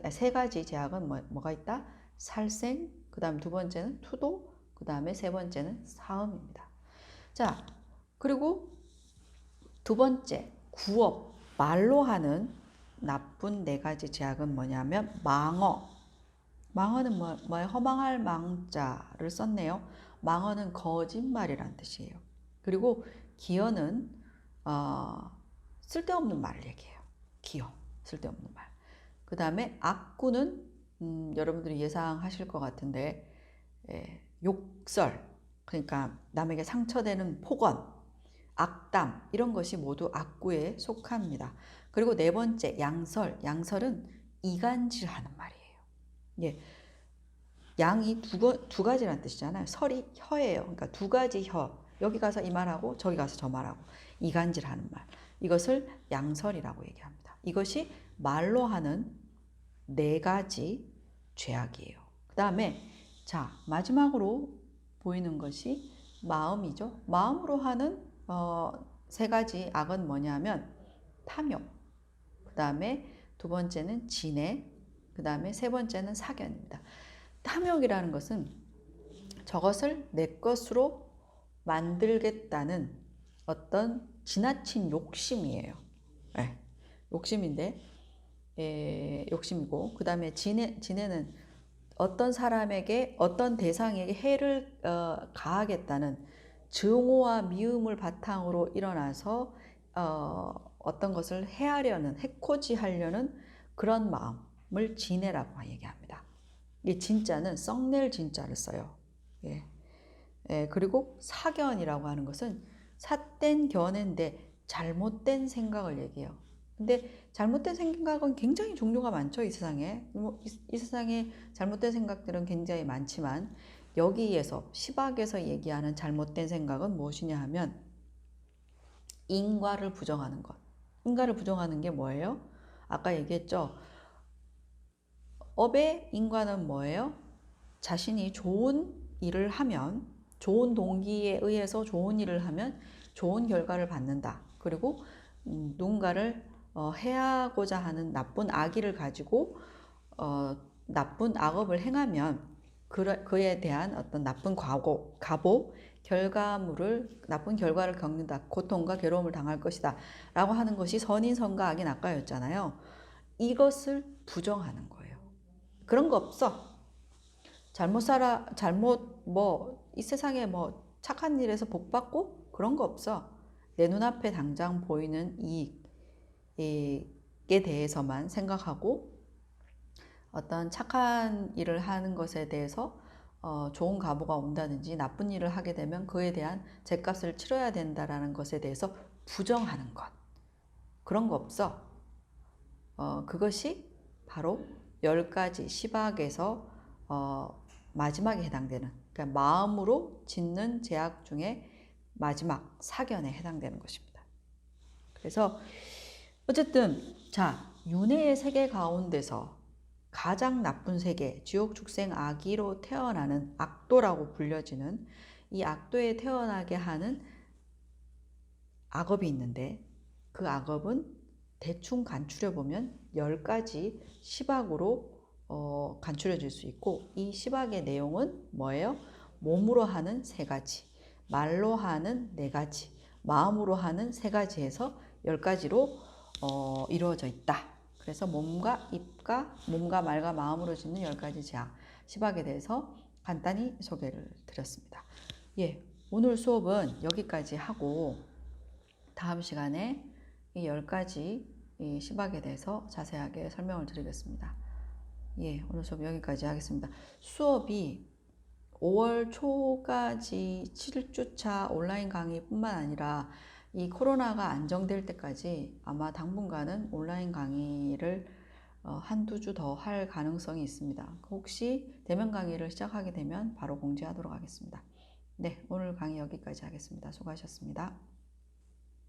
세 가지 제약은 뭐가 있다? 살생, 그 다음 두 번째는 투도, 그 다음에 세 번째는 사음입니다. 자, 그리고 두 번째, 구업, 말로 하는 나쁜 네 가지 제약은 뭐냐면 망어. 망어는 뭐예요? 허망할 망자를 썼네요. 망어는 거짓말이란 뜻이에요. 그리고 기어는 쓸데없는 말을 얘기해요. 기어, 쓸데없는 말. 그 다음에 악구는 여러분들이 예상하실 것 같은데 욕설, 그러니까 남에게 상처되는 폭언, 악담 이런 것이 모두 악구에 속합니다. 그리고 네 번째 양설, 양설은 이간질하는 말이에요. 예, 양이 두 가지란 뜻이잖아요. 설이 혀예요. 그러니까 두 가지 혀. 여기 가서 이 말하고 저기 가서 저 말하고 이간질하는 말. 이것을 양설이라고 얘기합니다. 이것이 말로 하는 네 가지 죄악이에요. 그 다음에 자 마지막으로 보이는 것이 마음이죠. 마음으로 하는 세 가지 악은 뭐냐면 탐욕, 그 다음에 두 번째는 진해, 그 다음에 세 번째는 사견입니다. 탐욕이라는 것은 저것을 내 것으로 만들겠다는 어떤 지나친 욕심이에요. 네, 욕심인데 욕심이고 그 다음에 진해는 어떤 사람에게 어떤 대상에게 해를 가하겠다는 증오와 미움을 바탕으로 일어나서 어떤 것을 해하려는 해코지하려는 그런 마음을 진해라고 얘기합니다. 이 진짜는 썩낼 진짜를 써요. 예. 그리고 사견이라고 하는 것은 삿된 견해인데 잘못된 생각을 얘기해요. 근데 잘못된 생각은 굉장히 종류가 많죠, 이 세상에. 이 세상에 잘못된 생각들은 굉장히 많지만 여기에서 시박에서 얘기하는 잘못된 생각은 무엇이냐 하면 인과를 부정하는 것. 인과를 부정하는 게 뭐예요? 아까 얘기했죠. 업의 인과는 뭐예요? 자신이 좋은 일을 하면, 좋은 동기에 의해서 좋은 일을 하면 좋은 결과를 받는다. 그리고 누군가를 해하고자 하는 나쁜 악의를 가지고 나쁜 악업을 행하면 그에 대한 어떤 나쁜 과보, 나쁜 결과를 겪는다. 고통과 괴로움을 당할 것이다. 라고 하는 것이 선인선과 악인 악과였잖아요. 이것을 부정하는 거예요. 그런 거 없어. 이 세상에 뭐 착한 일에서 복 받고 그런 거 없어. 내 눈앞에 당장 보이는 이익에 대해서만 생각하고 어떤 착한 일을 하는 것에 대해서 좋은 가보가 온다든지 나쁜 일을 하게 되면 그에 대한 죗값을 치러야 된다라는 것에 대해서 부정하는 것. 그런 거 없어. 그것이 바로 10가지 시박에서 마지막에 해당되는, 그러니까 마음으로 짓는 죄악 중에 마지막 사견에 해당되는 것입니다. 그래서 어쨌든 자, 윤회의 세계 가운데서 가장 나쁜 세계, 지옥 축생 악의로 태어나는 악도라고 불려지는 이 악도에 태어나게 하는 악업이 있는데 그 악업은 대충 간추려 보면 10가지 시박으로 간추려질 수 있고, 이 시박의 내용은 뭐예요? 몸으로 하는 3가지, 말로 하는 4가지, 마음으로 하는 3가지에서 10가지로 이루어져 있다. 그래서 몸과 입과 몸과 말과 마음으로 짓는 10가지 제약, 시박에 대해서 간단히 소개를 드렸습니다. 예, 오늘 수업은 여기까지 하고 다음 시간에 이 10가지 이 시박에 대해서 자세하게 설명을 드리겠습니다. 예, 오늘 수업 여기까지 하겠습니다. 수업이 5월 초까지 7주차 온라인 강의뿐만 아니라 이 코로나가 안정될 때까지 아마 당분간은 온라인 강의를 한두 주 더 할 가능성이 있습니다. 혹시 대면 강의를 시작하게 되면 바로 공지하도록 하겠습니다. 네, 오늘 강의 여기까지 하겠습니다. 수고하셨습니다.